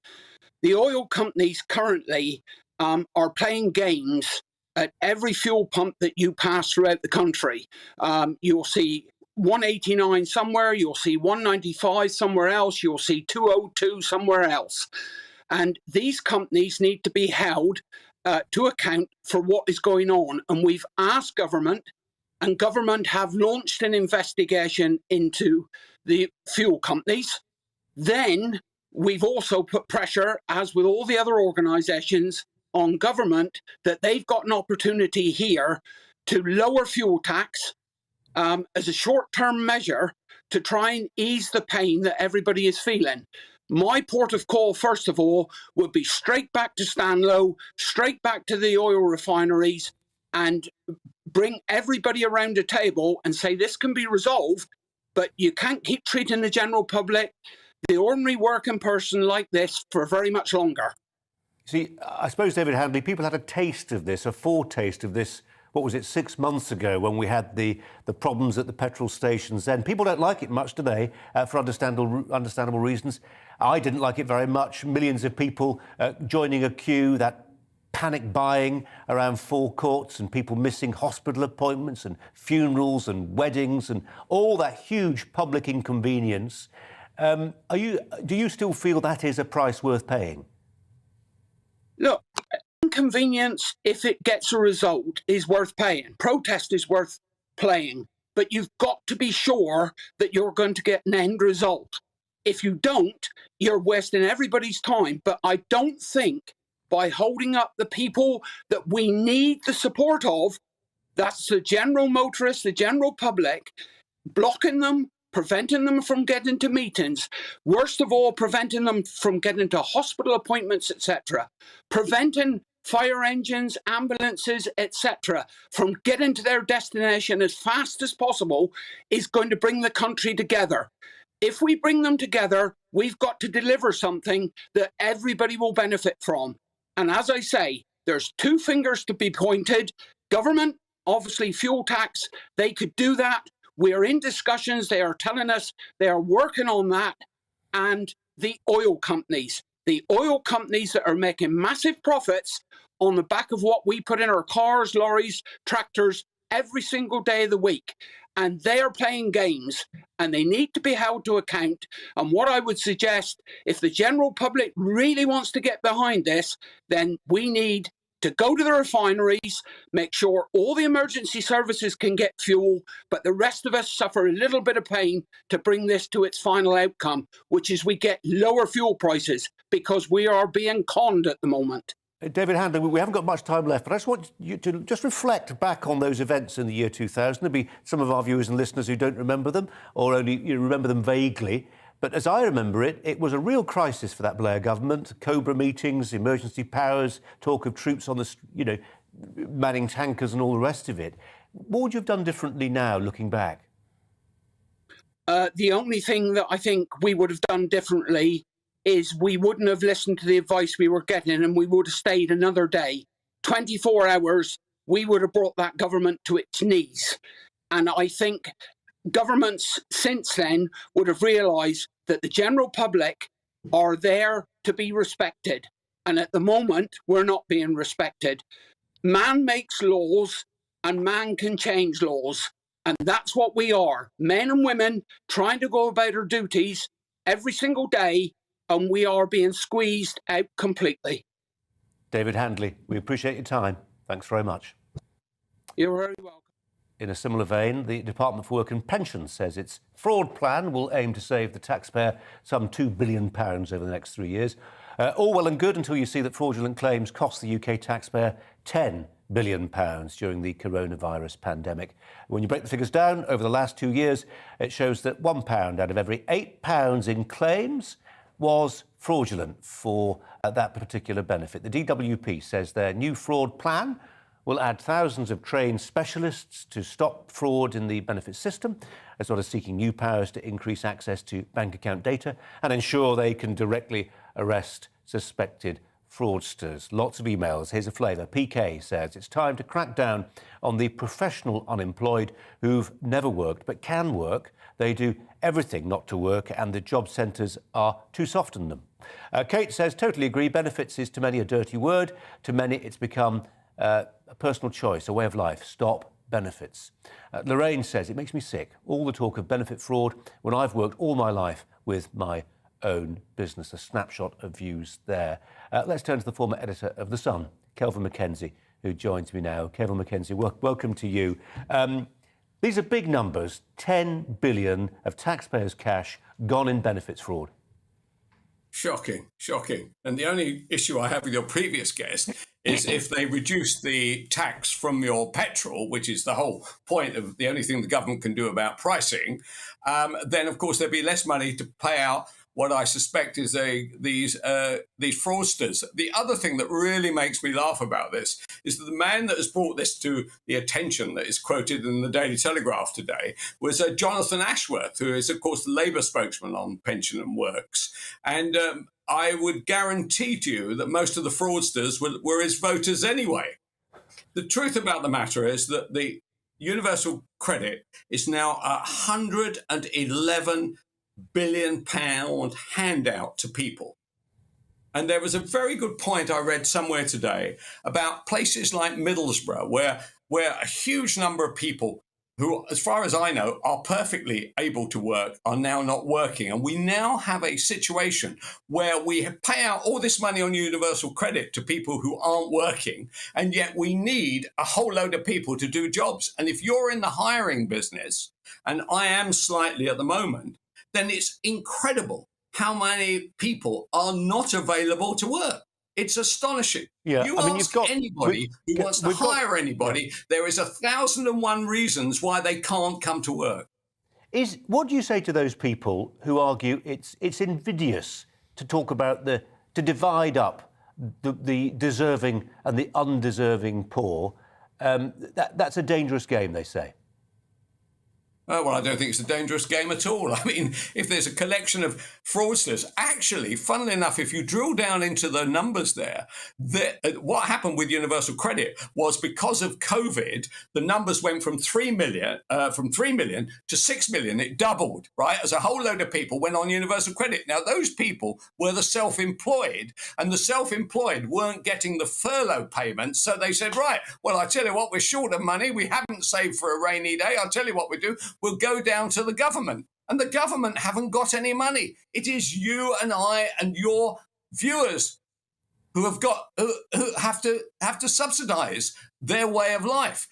The oil companies currently are playing games at every fuel pump that you pass throughout the country. You'll see 189 somewhere, you'll see 195 somewhere else, you'll see 202 somewhere else. And these companies need to be held to account for what is going on. And we've asked government, and government have launched an investigation into the fuel companies. Then we've also put pressure, as with all the other organisations, on government that they've got an opportunity here to lower fuel tax as a short-term measure to try and ease the pain that everybody is feeling. My port of call, first of all, would be straight back to Stanlow, straight back to the oil refineries, and bring everybody around a table and say this can be resolved, but you can't keep treating the general public, the ordinary working person, like this for very much longer. See, I suppose, David Handley, people had a taste of this, a foretaste of this, what was it, 6 months ago when we had the problems at the petrol stations then. People don't like it much today for understandable reasons. I didn't like it very much. Millions of people joining a queue, that panic buying around forecourts and people missing hospital appointments and funerals and weddings and all that huge public inconvenience. Do you still feel that is a price worth paying? Look, inconvenience, if it gets a result, is worth paying. Protest is worth playing. But you've got to be sure that you're going to get an end result. If you don't, you're wasting everybody's time. But I don't think by holding up the people that we need the support of, that's the general motorists, the general public, blocking them, preventing them from getting to meetings, worst of all, preventing them from getting to hospital appointments, etc., preventing fire engines, ambulances, etc., from getting to their destination as fast as possible is going to bring the country together. If we bring them together, we've got to deliver something that everybody will benefit from. And as I say, there's two fingers to be pointed. Government, obviously fuel tax, they could do that. We're in discussions. They are telling us they are working on that. And the oil companies that are making massive profits on the back of what we put in our cars, lorries, tractors every single day of the week. And they are playing games and they need to be held to account. And what I would suggest, if the general public really wants to get behind this, then we need to go to the refineries, make sure all the emergency services can get fuel, but the rest of us suffer a little bit of pain to bring this to its final outcome, which is we get lower fuel prices because we are being conned at the moment. David Handley, we haven't got much time left, but I just want you to just reflect back on those events in the year 2000. There'll be some of our viewers and listeners who don't remember them or only remember them vaguely. But as I remember it, it was a real crisis for that Blair government. Cobra meetings, emergency powers, talk of troops on the, manning tankers and all the rest of it. What would you have done differently now, looking back? The only thing that I think we would have done differently is we wouldn't have listened to the advice we were getting and we would have stayed another day. 24 hours, we would have brought that government to its knees. And I think governments since then would have realised that the general public are there to be respected. And at the moment, we're not being respected. Man makes laws and man can change laws. And that's what we are. Men and women trying to go about our duties every single day, and we are being squeezed out completely. David Handley, we appreciate your time. Thanks very much. You're very welcome. In a similar vein, the Department for Work and Pensions says its fraud plan will aim to save the taxpayer some £2 billion over the next 3 years. All well and good until you see that fraudulent claims cost the UK taxpayer £10 billion during the coronavirus pandemic. When you break the figures down over the last 2 years, it shows that £1 out of every £8 in claims was fraudulent for that particular benefit. The DWP says their new fraud plan will add thousands of trained specialists to stop fraud in the benefit system, as well as seeking new powers to increase access to bank account data and ensure they can directly arrest suspected fraudsters. Lots of emails. Here's a flavour. PK says it's time to crack down on the professional unemployed who've never worked but can work. They do everything not to work and the job centres are too soft on them. Kate says, totally agree. Benefits is to many a dirty word. To many it's become a personal choice, a way of life. Stop benefits. Lorraine says, it makes me sick. All the talk of benefit fraud when I've worked all my life with my own business. A snapshot of views there. Let's turn to the former editor of The Sun, Kelvin Mackenzie, who joins me now. Kelvin Mackenzie, welcome to you. These are big numbers, 10 billion of taxpayers' cash gone in benefits fraud. Shocking, shocking. And the only issue I have with your previous guest is if they reduce the tax from your petrol, which is the whole point of the only thing the government can do about pricing, then of course there'd be less money to pay out what I suspect is these fraudsters. The other thing that really makes me laugh about this is that the man that has brought this to the attention that is quoted in the Daily Telegraph today was Jonathan Ashworth, who is, of course, the Labour spokesman on pension and works. And I would guarantee to you that most of the fraudsters were his voters anyway. The truth about the matter is that the universal credit is now £111 billion handout to people. And there was a very good point I read somewhere today about places like Middlesbrough, where a huge number of people who, as far as I know, are perfectly able to work are now not working. And we now have a situation where we pay out all this money on universal credit to people who aren't working, and yet we need a whole load of people to do jobs. And if you're in the hiring business, and I am slightly at the moment, then it's incredible how many people are not available to work. It's astonishing. Yeah, You ask anybody who wants to hire anybody, there is 1,001 reasons why they can't come to work. What do you say to those people who argue it's invidious to talk about to divide up the deserving and the undeserving poor? That's a dangerous game, they say. Well, I don't think it's a dangerous game at all. I mean, if there's a collection of fraudsters, actually, funnily enough, if you drill down into the numbers there, what happened with universal credit was because of COVID, the numbers went from 3 million to 6 million. It doubled, right? As a whole load of people went on universal credit. Now, those people were the self-employed, and the self-employed weren't getting the furlough payments. So they said, right, well, I tell you what, we're short of money. We haven't saved for a rainy day. I'll tell you what we do. We'll go down to the government. And the government haven't got any money. It is you and I and your viewers who have to subsidise their way of life.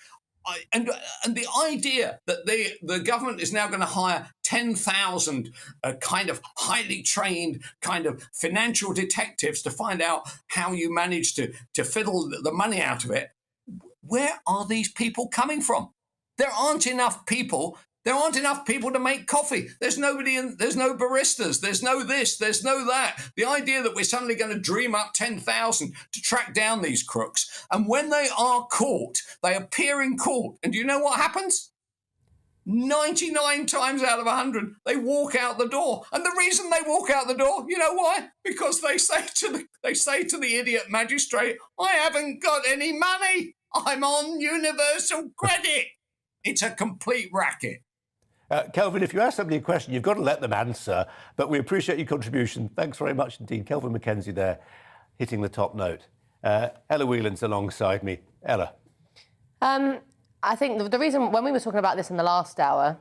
And the idea that the government is now going to hire 10,000 kind of highly trained kind of financial detectives to find out how you manage to fiddle the money out of it. Where are these people coming from? There aren't enough people. There aren't enough people to make coffee. There's no baristas. There's no this. There's no that. The idea that we're suddenly going to dream up 10,000 to track down these crooks. And when they are caught, they appear in court. And do you know what happens? 99 times out of 100, they walk out the door. And the reason they walk out the door, you know why? Because they say to the idiot magistrate, I haven't got any money. I'm on universal credit. It's a complete racket. Kelvin, if you ask somebody a question, you've got to let them answer. But we appreciate your contribution. Thanks very much indeed. Kelvin Mackenzie there, hitting the top note. Ella Whelan's alongside me. Ella. I think the reason, when we were talking about this in the last hour,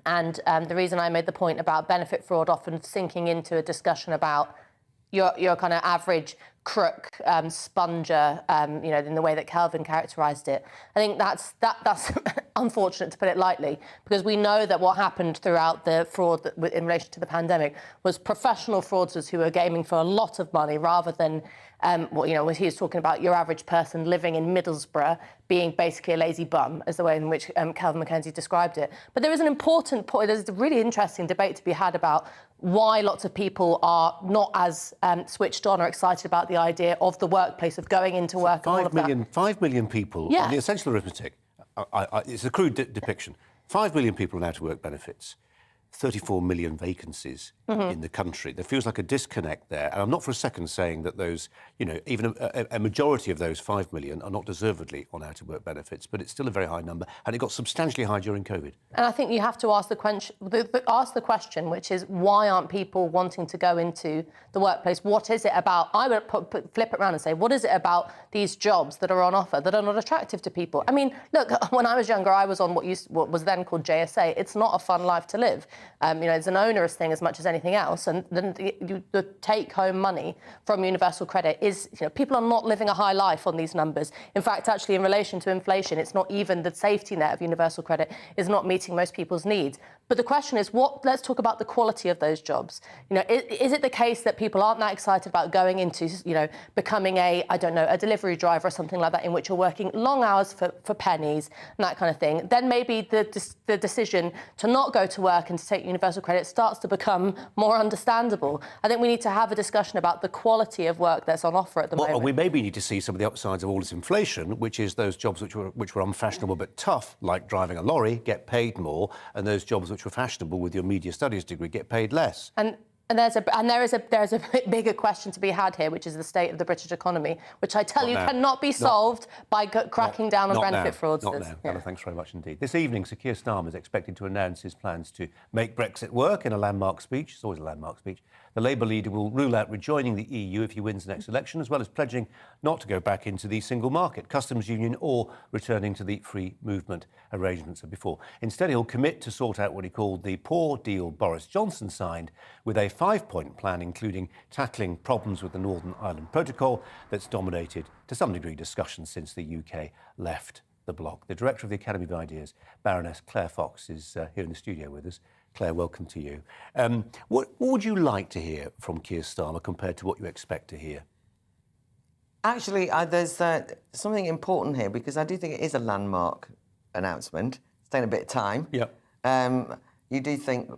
and the reason I made the point about benefit fraud often sinking into a discussion about your kind of average crook, sponger, in the way that Kelvin characterised it. I think that's unfortunate, to put it lightly, because we know that what happened throughout the fraud in relation to the pandemic was professional fraudsters who were gaming for a lot of money rather than, when he was talking about your average person living in Middlesbrough being basically a lazy bum, as the way in which Kelvin Mackenzie described it. But there is an important point, there's a really interesting debate to be had about why lots of people are not as switched on or excited about the idea of the workplace, of going into work. 5 million people, yeah. The essential arithmetic, it's a crude depiction. 5 million people on out-of-work benefits, 34 million vacancies in the country. There feels like a disconnect there. And I'm not for a second saying that those, even a majority of those 5 million are not deservedly on out-of-work benefits, but it's still a very high number, and it got substantially high during COVID. And I think you have to ask the question, which is, why aren't people wanting to go into the workplace? What is it about? I would flip it around and say, what is it about these jobs that are on offer that are not attractive to people? I mean, look, when I was younger, I was on what was then called JSA. It's not a fun life to live. It's an onerous thing as much as anything else. And then the take-home money from universal credit is, people are not living a high life on these numbers. In fact, actually, in relation to inflation, it's not even the safety net of universal credit is not meeting most people's needs. But the question is, let's talk about the quality of those jobs. Is it the case that people aren't that excited about going into, becoming a delivery driver or something like that, in which you're working long hours for pennies and that kind of thing? Then maybe the decision to not go to work and to take universal credit starts to become more understandable. I think we need to have a discussion about the quality of work that's on offer at the moment. We maybe need to see some of the upsides of all this inflation, which is those jobs which were unfashionable but tough, like driving a lorry, get paid more, and those jobs which were fashionable with your media studies degree get paid less. And there is a bigger question to be had here, which is the state of the British economy, which I tell you cannot be solved by cracking down on benefit fraudsters. Not now. Anna, thanks very much indeed. This evening, Sir Keir Starmer is expected to announce his plans to make Brexit work in a landmark speech. It's always a landmark speech. The Labour leader will rule out rejoining the EU if he wins the next election, as well as pledging not to go back into the single market, customs union, or returning to the free movement arrangements of before. Instead, he'll commit to sort out what he called the poor deal Boris Johnson signed, with a 5-point plan including tackling problems with the Northern Ireland Protocol that's dominated to some degree discussion since the UK left the bloc. The director of the Academy of Ideas, Baroness Claire Fox, is here in the studio with us. Claire, welcome to you. What would you like to hear from Keir Starmer compared to what you expect to hear? Actually, there's something important here, because I do think it is a landmark announcement. It's taken a bit of time. Yep. You do think,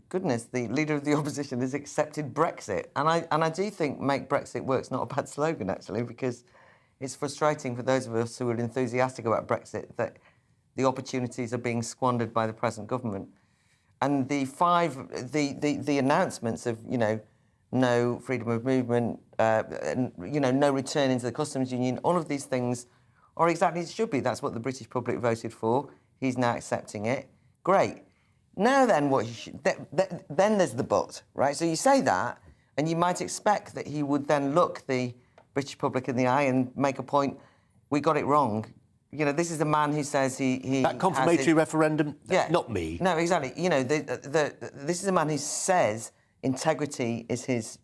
goodness, the leader of the opposition has accepted Brexit. And I do think make Brexit work's not a bad slogan, actually, because it's frustrating for those of us who are enthusiastic about Brexit that the opportunities are being squandered by the present government. And the announcements of, no freedom of movement, no return into the customs union, all of these things are exactly as it should be. That's what the British public voted for. He's now accepting it. Great. Now then, then there's the but, right? So you say that, and you might expect that he would then look the British public in the eye and make a point, we got it wrong. This is a man who says he that confirmatory referendum, yeah, not me. No, exactly. This is a man who says integrity is his,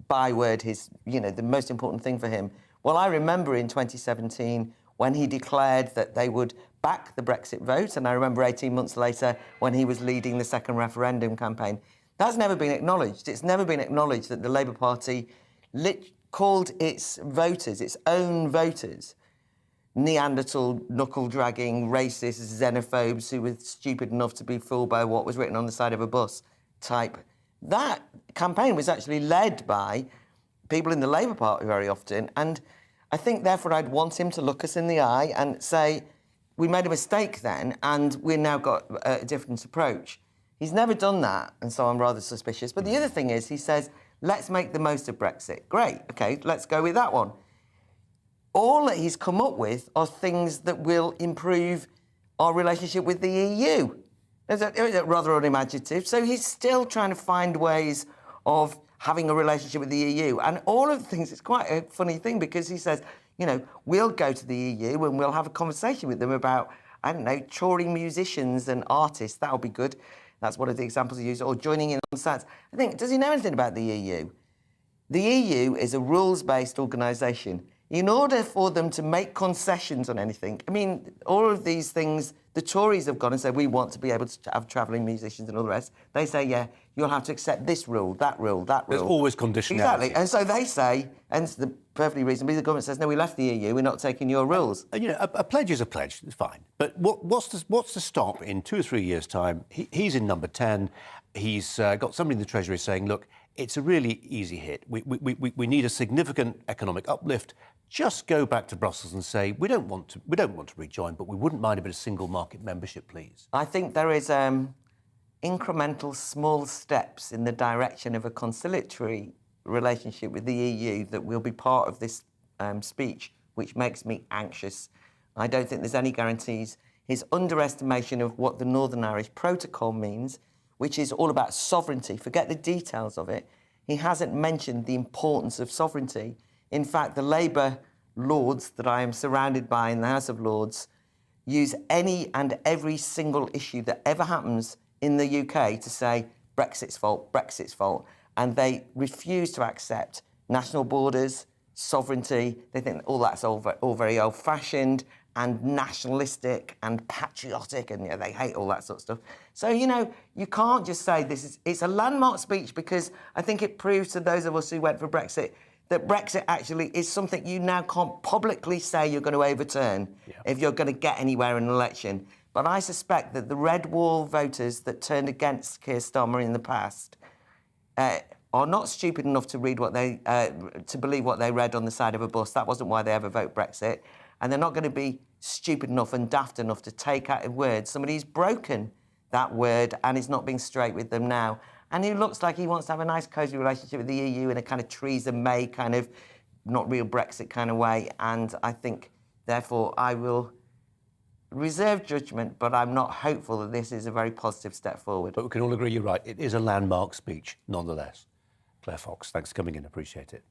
byword, his, the most important thing for him. Well, I remember in 2017 when he declared that they would back the Brexit vote, and I remember 18 months later when he was leading the second referendum campaign. That's never been acknowledged. It's never been acknowledged that the Labour Party called its voters, its own voters, Neanderthal, knuckle-dragging, racist, xenophobes who were stupid enough to be fooled by what was written on the side of a bus type. That campaign was actually led by people in the Labour Party very often, and I think, therefore, I'd want him to look us in the eye and say, we made a mistake then, and we've now got a different approach. He's never done that, and so I'm rather suspicious. But the other thing is, he says, let's make the most of Brexit. Great, OK, let's go with that one. All that he's come up with are things that will improve our relationship with the EU. It's rather unimaginative. So he's still trying to find ways of having a relationship with the EU. And all of the things, it's quite a funny thing, because he says, we'll go to the EU and we'll have a conversation with them about, I don't know, touring musicians and artists. That'll be good. That's one of the examples he used, or joining in on SATs. I think, does he know anything about the EU? The EU is a rules-based organisation. In order for them to make concessions on anything, I mean, all of these things, the Tories have gone and said, we want to be able to have travelling musicians and all the rest. They say, yeah, you'll have to accept this rule, that rule, that rule. There's always conditionality. Exactly. And so they say, and it's perfectly reasonably, the government says, no, we left the EU, we're not taking your rules. A pledge is a pledge, it's fine. But what's to stop in 2 or 3 years' time? He's in number 10. He's got somebody in the Treasury saying, look, it's a really easy hit. We need a significant economic uplift. Just go back to Brussels and say, we don't want to rejoin, but we wouldn't mind a bit of single market membership, please. I think there is incremental small steps in the direction of a conciliatory relationship with the EU that will be part of this speech, which makes me anxious. I don't think there's any guarantees. His underestimation of what the Northern Irish Protocol means, which is all about sovereignty, forget the details of it. He hasn't mentioned the importance of sovereignty. In fact, the Labour Lords that I am surrounded by in the House of Lords use any and every single issue that ever happens in the UK to say Brexit's fault, and they refuse to accept national borders, sovereignty. They think all that's all very old-fashioned and nationalistic and patriotic, and they hate all that sort of stuff. So, you can't just say it's a landmark speech, because I think it proves to those of us who went for Brexit that Brexit actually is something you now can't publicly say you're going to overturn if you're going to get anywhere in an election. But I suspect that the Red Wall voters that turned against Keir Starmer in the past are not stupid enough to read to believe what they read on the side of a bus. That wasn't why they ever vote Brexit. And they're not going to be stupid enough and daft enough to take out a word. Somebody who's broken that word and is not being straight with them now. And who looks like he wants to have a nice, cosy relationship with the EU in a kind of Theresa May kind of not real Brexit kind of way. And I think, therefore, I will reserve judgment, but I'm not hopeful that this is a very positive step forward. But we can all agree you're right. It is a landmark speech, nonetheless. Claire Fox, thanks for coming in. Appreciate it.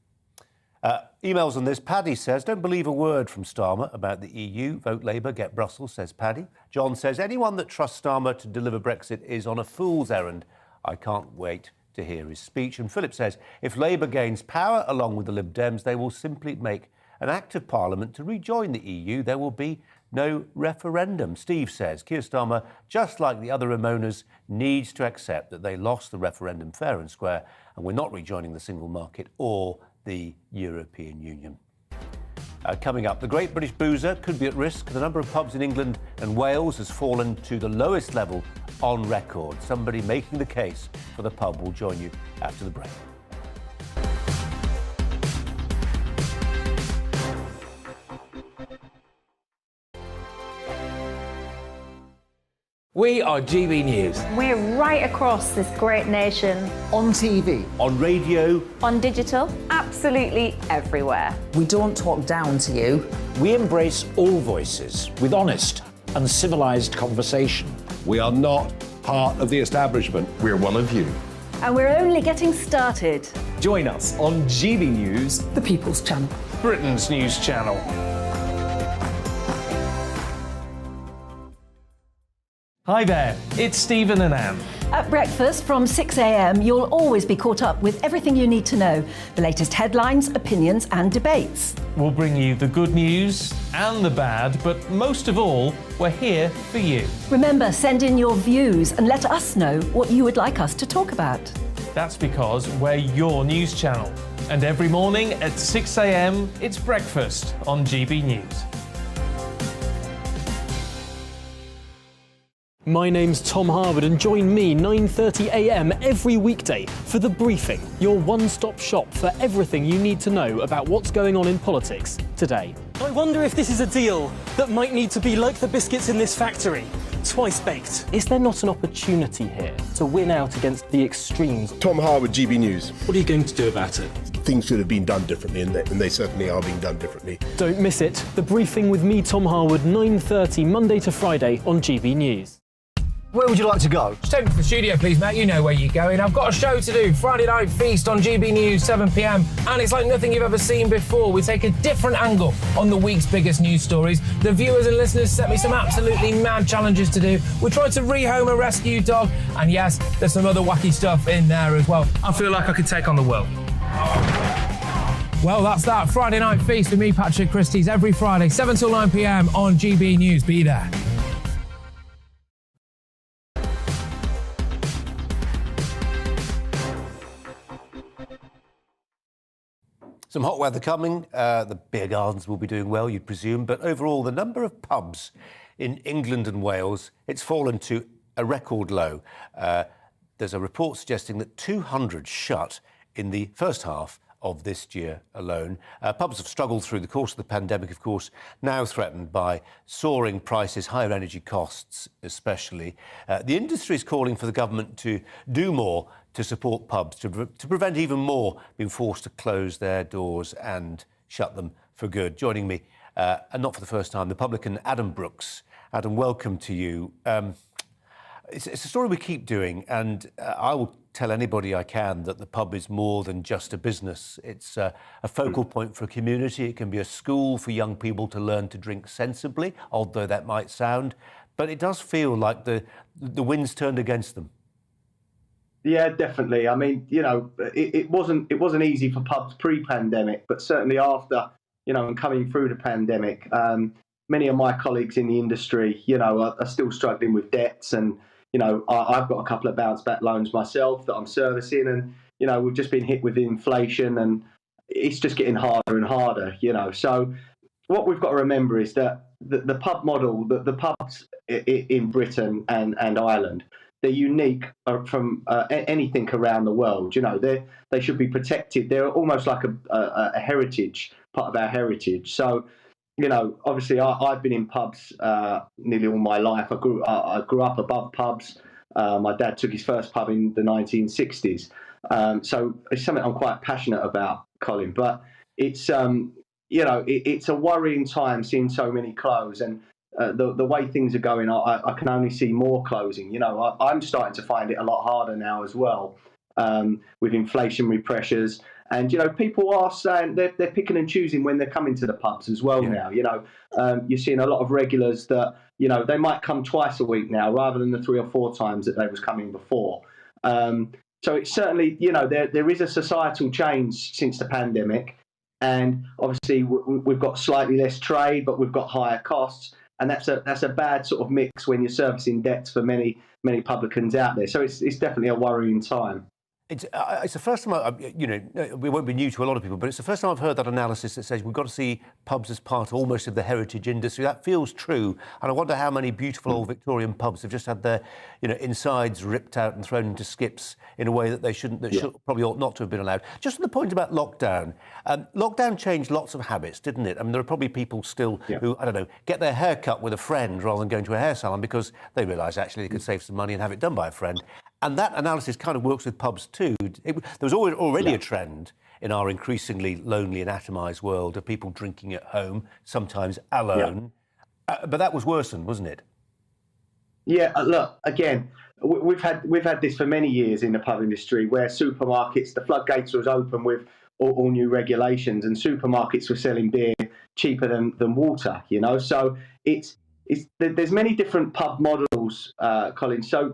Emails on this. Paddy says, don't believe a word from Starmer about the EU. Vote Labour, get Brussels, says Paddy. John says, anyone that trusts Starmer to deliver Brexit is on a fool's errand. I can't wait to hear his speech. And Philip says, if Labour gains power along with the Lib Dems, they will simply make an act of Parliament to rejoin the EU. There will be no referendum. Steve says, Keir Starmer, just like the other Ramonas, needs to accept that they lost the referendum fair and square, and we're not rejoining the single market or the European Union. Coming up, the Great British Boozer could be at risk. The number of pubs in England and Wales has fallen to the lowest level on record. Somebody making the case for the pub will join you after the break. We are GB News. We're right across this great nation. On TV. On radio. On digital. Absolutely everywhere. We don't talk down to you. We embrace all voices with honest and civilised conversation. We are not part of the establishment. We're one of you. And we're only getting started. Join us on GB News, The People's Channel. Britain's news channel. Hi there, it's Stephen and Anne. At breakfast from 6 a.m, you'll always be caught up with everything you need to know. The latest headlines, opinions and debates. We'll bring you the good news and the bad, but most of all, we're here for you. Remember, send in your views and let us know what you would like us to talk about. That's because we're your news channel. And every morning at 6 a.m, it's breakfast on GB News. My name's Tom Harwood, and join me 9:30 a.m. every weekday for The Briefing, your one-stop shop for everything you need to know about what's going on in politics today. I wonder if this is a deal that might need to be like the biscuits in this factory, twice baked. Is there not an opportunity here to win out against the extremes? Tom Harwood, GB News. What are you going to do about it? Things should have been done differently, and they certainly are being done differently. Don't miss it. The Briefing with me, Tom Harwood, 9:30 Monday to Friday on GB News. Where would you like to go? Just take me to the studio, please, Matt. You know where you're going. I've got a show to do. Friday Night Feast on GB News, 7 p.m. And it's like nothing you've ever seen before. We take a different angle on the week's biggest news stories. The viewers and listeners set me some absolutely mad challenges to do. We tried to rehome a rescue dog. And yes, there's some other wacky stuff in there as well. I feel like I could take on the world. Well, that's that. Friday Night Feast with me, Patrick Christie's, every Friday, 7 till 9 p.m. on GB News. Be there. Some hot weather coming. The beer gardens will be doing well, you'd presume. But overall, the number of pubs in England and Wales, it's fallen to a record low. There's a report suggesting that 200 shut in the first half of this year alone. Pubs have struggled through the course of the pandemic, of course, now threatened by soaring prices, higher energy costs especially. The industry is calling for the government to do more to support pubs, to prevent even more being forced to close their doors and shut them for good. Joining me, and not for the first time, the publican Adam Brooks. Adam, welcome to you. It's a story we keep doing, and I will tell anybody I can that the pub is more than just a business. It's a focal point for a community. It can be a school for young people to learn to drink sensibly, although that might sound. but it does feel like the wind's turned against them. Yeah, definitely. I mean, it wasn't easy for pubs pre-pandemic, but certainly after, and coming through the pandemic, many of my colleagues in the industry, are still struggling with debts, and I've got a couple of bounce back loans myself that I'm servicing, and we've just been hit with inflation, and it's just getting harder and harder. So what we've got to remember is that the pub model, the pubs in Britain and Ireland, they're unique from anything around the world. They should be protected. They're almost like a heritage, part of our heritage. So, obviously I've been in pubs nearly all my life. I grew up above pubs. My dad took his first pub in the 1960s. So it's something I'm quite passionate about, Colin. But it's it's a worrying time seeing so many close, and the way things are going, I can only see more closing. I'm starting to find it a lot harder now as well, with inflationary pressures. And, people are saying they're picking and choosing when they're coming to the pubs as well now. You're seeing a lot of regulars that, they might come twice a week now rather than the 3 or 4 times that they was coming before. So it's certainly, there is a societal change since the pandemic. And obviously we've got slightly less trade, but we've got higher costs. And that's a bad sort of mix when you're servicing debts for many publicans out there. So it's definitely a worrying time. It's the first time, we won't be new to a lot of people, but it's the first time I've heard that analysis that says we've got to see pubs as part almost of the heritage industry. That feels true. And I wonder how many beautiful old Victorian pubs have just had their, insides ripped out and thrown into skips in a way that they shouldn't, probably ought not to have been allowed. Just on the point about lockdown, lockdown changed lots of habits, didn't it? I mean, there are probably people still who, I don't know, get their hair cut with a friend rather than going to a hair salon because they realise actually they could save some money and have it done by a friend. And that analysis kind of works with pubs too. There was already a trend in our increasingly lonely and atomised world of people drinking at home, sometimes alone. But that was worsened, wasn't it? Yeah, look, again, we've had this for many years in the pub industry, where supermarkets, the floodgates was open with all new regulations, and supermarkets were selling beer cheaper than water. So there's many different pub models, Colin. So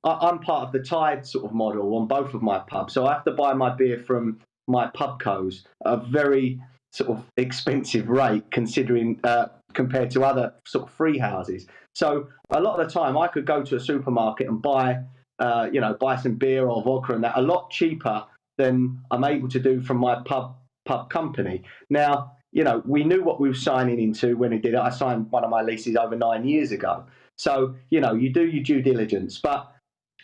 I'm part of the Tide sort of model on both of my pubs. So I have to buy my beer from my pubcos at a very sort of expensive rate, considering compared to other sort of free houses. So a lot of the time I could go to a supermarket and buy some beer or vodka and that a lot cheaper than I'm able to do from my pub company. Now, we knew what we were signing into when we did it. I signed one of my leases over 9 years ago. So, you do your due diligence, but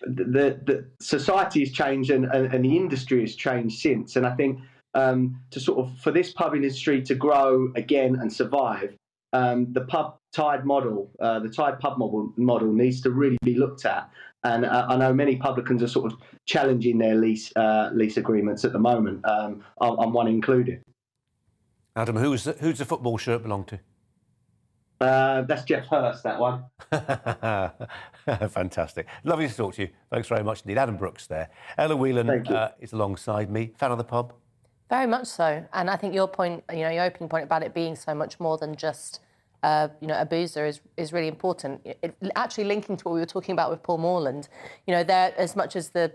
the society has changed and the industry has changed since. And I think for this pub industry to grow again and survive, the pub Tide model, the Tide pub model needs to really be looked at. And I know many publicans are sort of challenging their lease agreements at the moment. I'm one included. Adam, who's the football shirt belong to? That's Jeff Hurst, that one. Fantastic. Lovely to talk to you. Thanks very much indeed. Adam Brooks there. Ella Whelan is alongside me. Fan of the pub? Very much so. And I think your point, your opening point about it being so much more than just, a boozer is really important. Actually linking to what we were talking about with Paul Morland, there, as much as the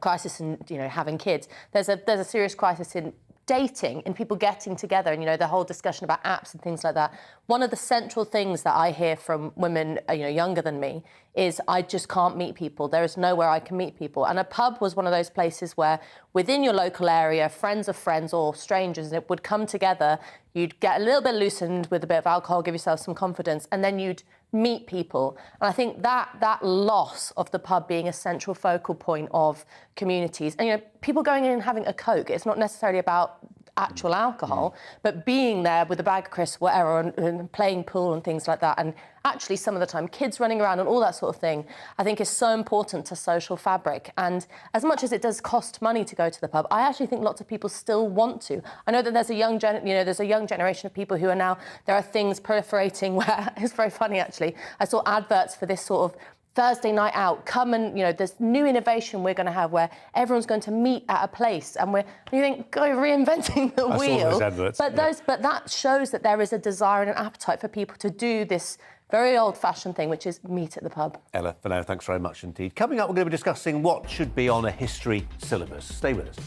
crisis in, having kids, there's a serious crisis in dating and people getting together, and the whole discussion about apps and things like that. One of the central things that I hear from women younger than me is I just can't meet people. There is nowhere I can meet people. And a pub was one of those places where within your local area, friends of friends or strangers would come together, you'd get a little bit loosened with a bit of alcohol, give yourself some confidence, and then you'd meet people. And I think that loss of the pub being a central focal point of communities, and people going in and having a Coke, it's not necessarily about actual alcohol, but being there with a bag of crisps, whatever, and playing pool and things like that, and actually some of the time kids running around and all that sort of thing, I think is so important to social fabric. And as much as it does cost money to go to the pub, I actually think lots of people still want to. I know that there's a young generation of people who are now, there are things proliferating where, it's very funny actually, I saw adverts for this sort of Thursday night out, come and, there's new innovation we're going to have where everyone's going to meet at a place, and you think, go reinventing the wheel. Saw those adverts. But that shows that there is a desire and an appetite for people to do this very old-fashioned thing, which is meet at the pub. Ella, for now, thanks very much indeed. Coming up, we're going to be discussing what should be on a history syllabus. Stay with us.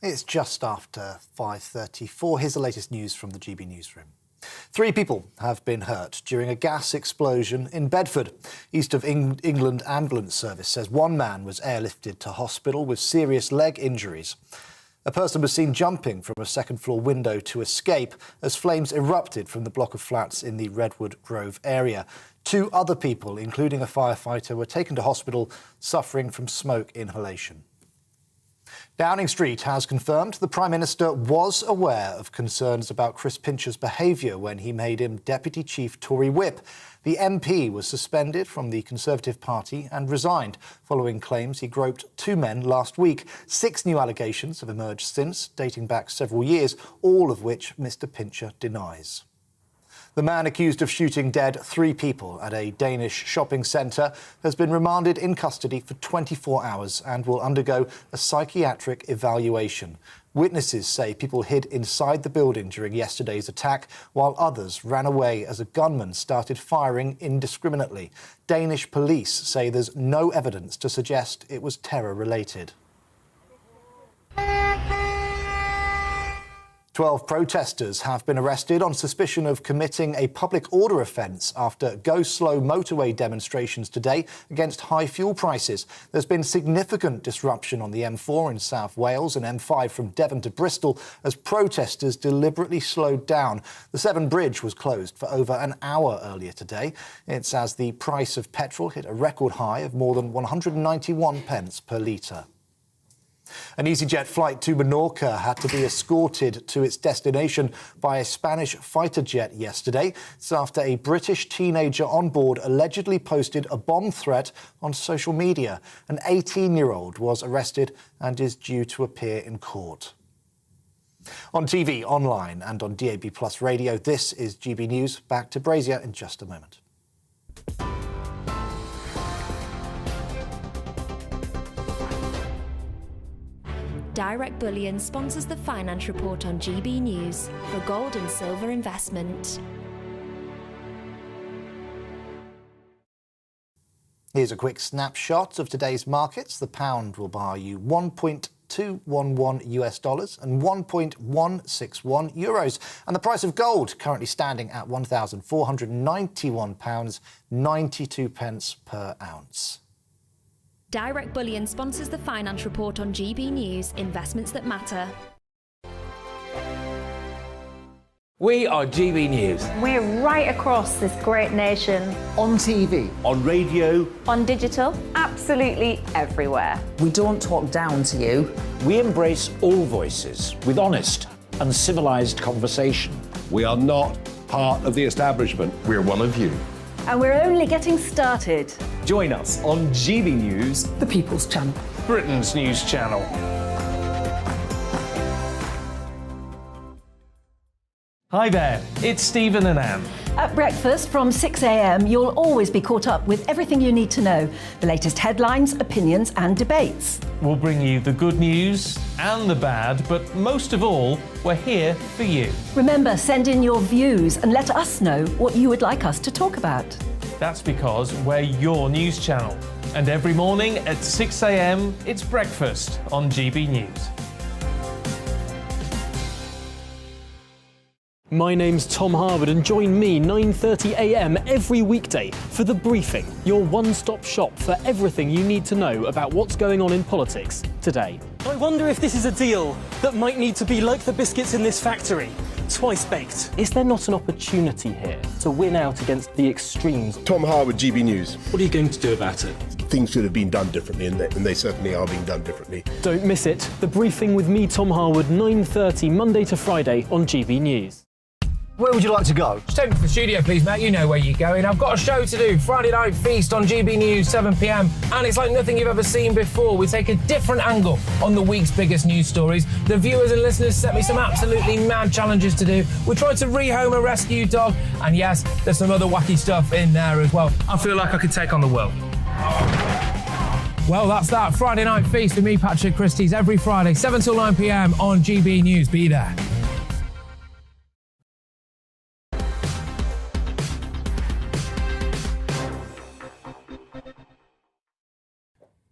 It's just after 5:34. Here's the latest news from the GB newsroom. 3 people have been hurt during a gas explosion in Bedford. East of England Ambulance Service says one man was airlifted to hospital with serious leg injuries. A person was seen jumping from a second-floor window to escape as flames erupted from the block of flats in the Redwood Grove area. 2 other people, including a firefighter, were taken to hospital suffering from smoke inhalation. Downing Street has confirmed the Prime Minister was aware of concerns about Chris Pincher's behaviour when he made him Deputy Chief Tory Whip. The MP was suspended from the Conservative Party and resigned following claims he groped 2 men last week. 6 new allegations have emerged since, dating back several years, all of which Mr Pincher denies. The man accused of shooting dead 3 people at a Danish shopping centre has been remanded in custody for 24 hours and will undergo a psychiatric evaluation. Witnesses say people hid inside the building during yesterday's attack, while others ran away as a gunman started firing indiscriminately. Danish police say there's no evidence to suggest it was terror-related. 12 protesters have been arrested on suspicion of committing a public order offence after go-slow motorway demonstrations today against high fuel prices. There's been significant disruption on the M4 in South Wales and M5 from Devon to Bristol as protesters deliberately slowed down. The Severn Bridge was closed for over an hour earlier today. It's as the price of petrol hit a record high of more than 191 pence per litre. An EasyJet flight to Menorca had to be escorted to its destination by a Spanish fighter jet yesterday. It's after a British teenager on board allegedly posted a bomb threat on social media. An 18-year-old was arrested and is due to appear in court. On TV, online and on DAB+ radio, this is GB News. Back to Brazier in just a moment. Direct Bullion sponsors the Finance Report on GB News for gold and silver investment. Here's a quick snapshot of today's markets. The pound will buy you $1.211 US and 1.161 euros. And the price of gold currently standing at £1,491, 92 pence per ounce. Direct Bullion sponsors the Finance Report on GB News, investments that matter. We are GB News. We're right across this great nation. On TV. On radio. On digital. Absolutely everywhere. We don't talk down to you. We embrace all voices with honest and civilised conversation. We are not part of the establishment. We're one of you. And we're only getting started. Join us on GB News, the People's Channel, Britain's news channel. Hi there, it's Stephen and Anne. At breakfast from 6 a.m, you'll always be caught up with everything you need to know. The latest headlines, opinions and debates. We'll bring you the good news and the bad, but most of all, we're here for you. Remember, send in your views and let us know what you would like us to talk about. That's because we're your news channel. And every morning at 6 a.m, it's breakfast on GB News. My name's Tom Harwood and join me 9:30 a.m. every weekday for The Briefing, your one-stop shop for everything you need to know about what's going on in politics today. I wonder if this is a deal that might need to be like the biscuits in this factory, twice baked. Is there not an opportunity here to win out against the extremes? Tom Harwood, GB News. What are you going to do about it? Things should have been done differently, and they certainly are being done differently. Don't miss it. The Briefing with me, Tom Harwood, 9:30 Monday to Friday on GB News. Where would you like to go? Just take me to the studio, please, Matt. You know where you're going. I've got a show to do. Friday Night Feast on GB News, 7 p.m. And it's like nothing you've ever seen before. We take a different angle on the week's biggest news stories. The viewers and listeners set me some absolutely mad challenges to do. We tried to rehome a rescue dog. And yes, there's some other wacky stuff in there as well. I feel like I could take on the world. Well, that's that. Friday Night Feast with me, Patrick Christie's, every Friday, 7 till 9 p.m. on GB News. Be there.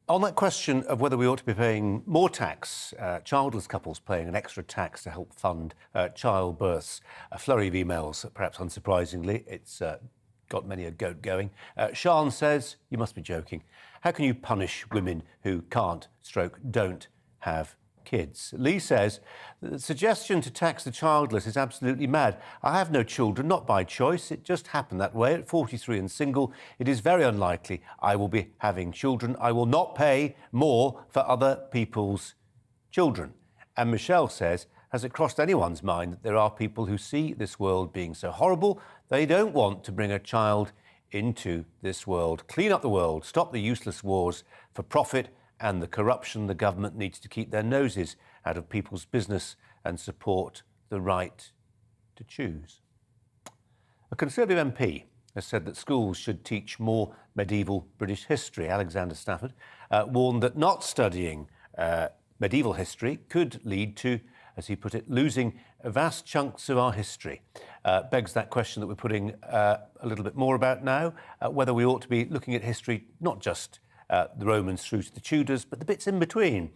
On that question of whether we ought to be paying more tax, childless couples paying an extra tax to help fund childbirths, a flurry of emails, perhaps unsurprisingly. It's got many a goat going. Sian says, you must be joking. How can you punish women who can't, don't have kids? Lee says, the suggestion to tax the childless is absolutely mad. I have no children, not by choice. It just happened that way. At 43 and single, it is very unlikely I will be having children. I will not pay more for other people's children. And Michelle says, has it crossed anyone's mind that there are people who see this world being so horrible, they don't want to bring a child into this world? Clean up the world, stop the useless wars for profit and the corruption. The government needs to keep their noses out of people's business and support the right to choose. A Conservative MP has said that schools should teach more medieval British history. Alexander Stafford warned that not studying medieval history could lead to, as he put it, losing vast chunks of our history. Begs that question that we're putting a little bit more about now, whether we ought to be looking at history, not just the Romans through to the Tudors, but the bits in between.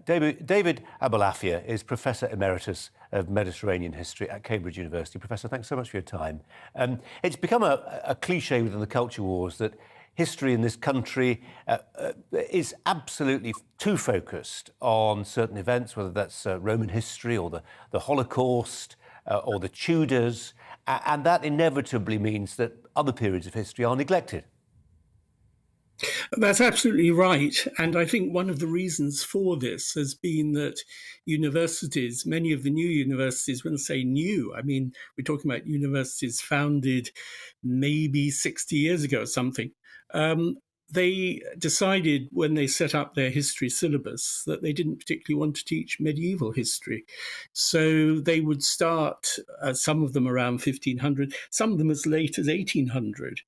David Abulafia is Professor Emeritus of Mediterranean History at Cambridge University. Professor, thanks so much for your time. It's become a cliche within the culture wars that history in this country is absolutely too focused on certain events, whether that's Roman history or the Holocaust or the Tudors, and that inevitably means that other periods of history are neglected. That's absolutely right. And I think one of the reasons for this has been that universities, many of the new universities, when I say new, I mean, we're talking about universities founded maybe 60 years ago or something. They decided when they set up their history syllabus that they didn't particularly want to teach medieval history. So they would start, some of them around 1500, some of them as late as 1800.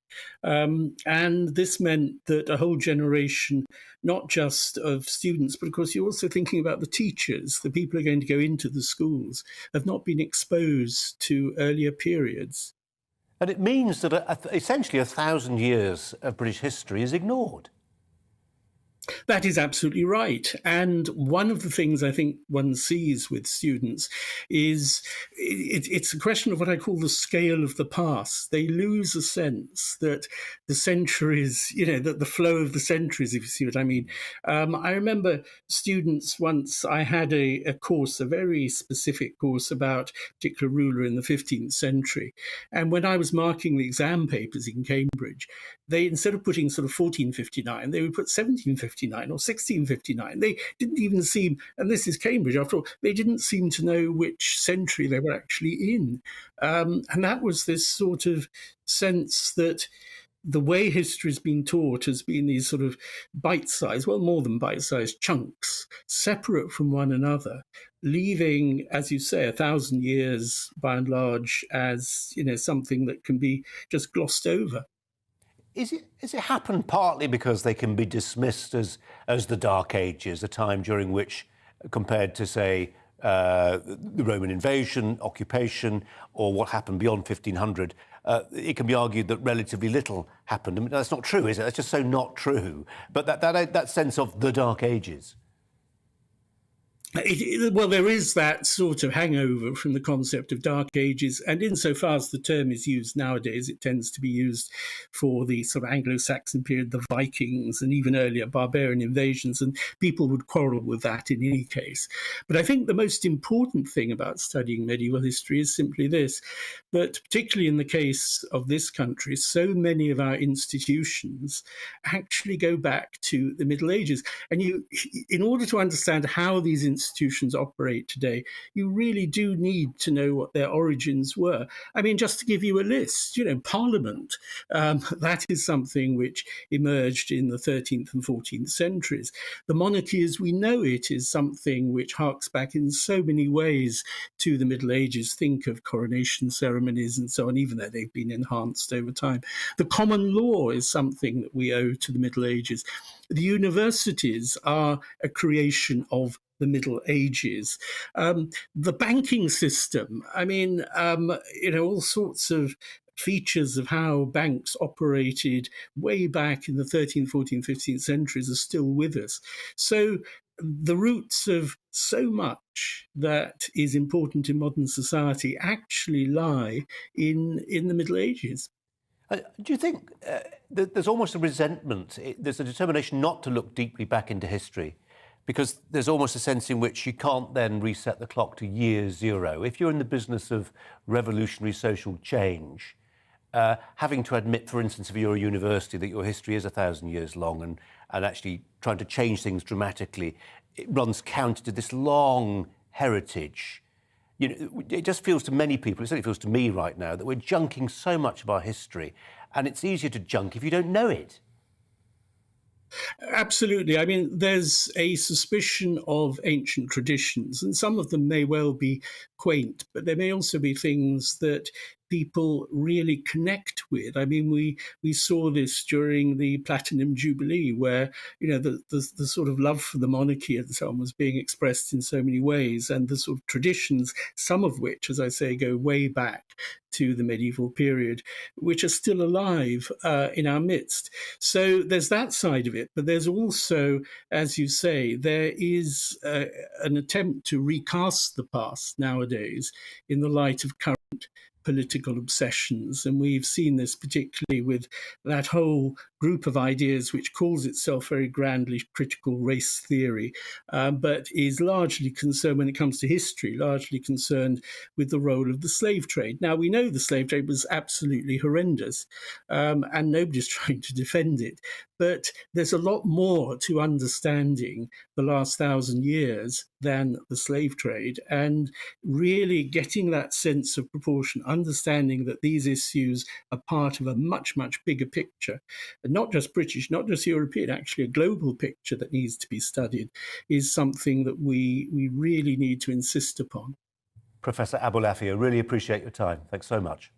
And this meant that a whole generation, not just of students, but of course you're also thinking about the teachers, the people who are going to go into the schools, have not been exposed to earlier periods. And it means that essentially 1,000 years of British history is ignored. That is absolutely right. And one of the things I think one sees with students is it's a question of what I call the scale of the past. They lose a sense that the centuries, that the flow of the centuries, if you see what I mean. I remember students once, I had a course, a very specific course about a particular ruler in the 15th century. And when I was marking the exam papers in Cambridge, they, instead of putting sort of 1459, they would put 1759 or 1659. They didn't even seem, and this is Cambridge after all, they didn't seem to know which century they were actually in. And that was this sort of sense that the way history has been taught has been these sort of bite-sized, well, more than bite-sized chunks, separate from one another, leaving, as you say, 1,000 years by and large as, something that can be just glossed over. Is it happened partly because they can be dismissed as the Dark Ages, a time during which, compared to, say, the Roman invasion, occupation, or what happened beyond 1500, it can be argued that relatively little happened. I mean, that's not true, is it? That's just so not true. But that sense of the Dark Ages. Well, there is that sort of hangover from the concept of Dark Ages, and insofar as the term is used nowadays, it tends to be used for the sort of Anglo-Saxon period, the Vikings, and even earlier barbarian invasions, and people would quarrel with that in any case. But I think the most important thing about studying medieval history is simply this, that particularly in the case of this country, so many of our institutions actually go back to the Middle Ages. And in order to understand how these institutions institutions operate today, you really do need to know what their origins were. I mean, just to give you a list, Parliament, that is something which emerged in the 13th and 14th centuries. The monarchy as we know it is something which harks back in so many ways to the Middle Ages. Think of coronation ceremonies and so on, even though they've been enhanced over time. The common law is something that we owe to the Middle Ages. The universities are a creation of the Middle Ages. The banking system, all sorts of features of how banks operated way back in the 13th, 14th, 15th centuries are still with us. So the roots of so much that is important in modern society actually lie in the Middle Ages. Do you think that there's almost a resentment, there's a determination not to look deeply back into history, because there's almost a sense in which you can't then reset the clock to year zero? If you're in the business of revolutionary social change, having to admit, for instance, if you're a university, that your history is 1,000 years long and actually trying to change things dramatically, it runs counter to this long heritage. It just feels to many people, it certainly feels to me right now, that we're junking so much of our history, and it's easier to junk if you don't know it. Absolutely. I mean, there's a suspicion of ancient traditions, and some of them may well be quaint, but there may also be things that people really connect with. I mean, we saw this during the Platinum Jubilee, where the sort of love for the monarchy and so on was being expressed in so many ways, and the sort of traditions, some of which, as I say, go way back to the medieval period, which are still alive in our midst. So there's that side of it, but there's also, as you say, there is an attempt to recast the past nowadays in the light of current political obsessions. And we've seen this particularly with that whole group of ideas which calls itself very grandly critical race theory, but is largely concerned, when it comes to history, largely concerned with the role of the slave trade. Now, we know the slave trade was absolutely horrendous, and nobody's trying to defend it. But there's a lot more to understanding the last 1,000 years than the slave trade, and really getting that sense of proportion, understanding that these issues are part of a much, much bigger picture, and not just British, not just European, actually a global picture that needs to be studied, is something that we really need to insist upon. Professor Abulafia, really appreciate your time. Thanks so much.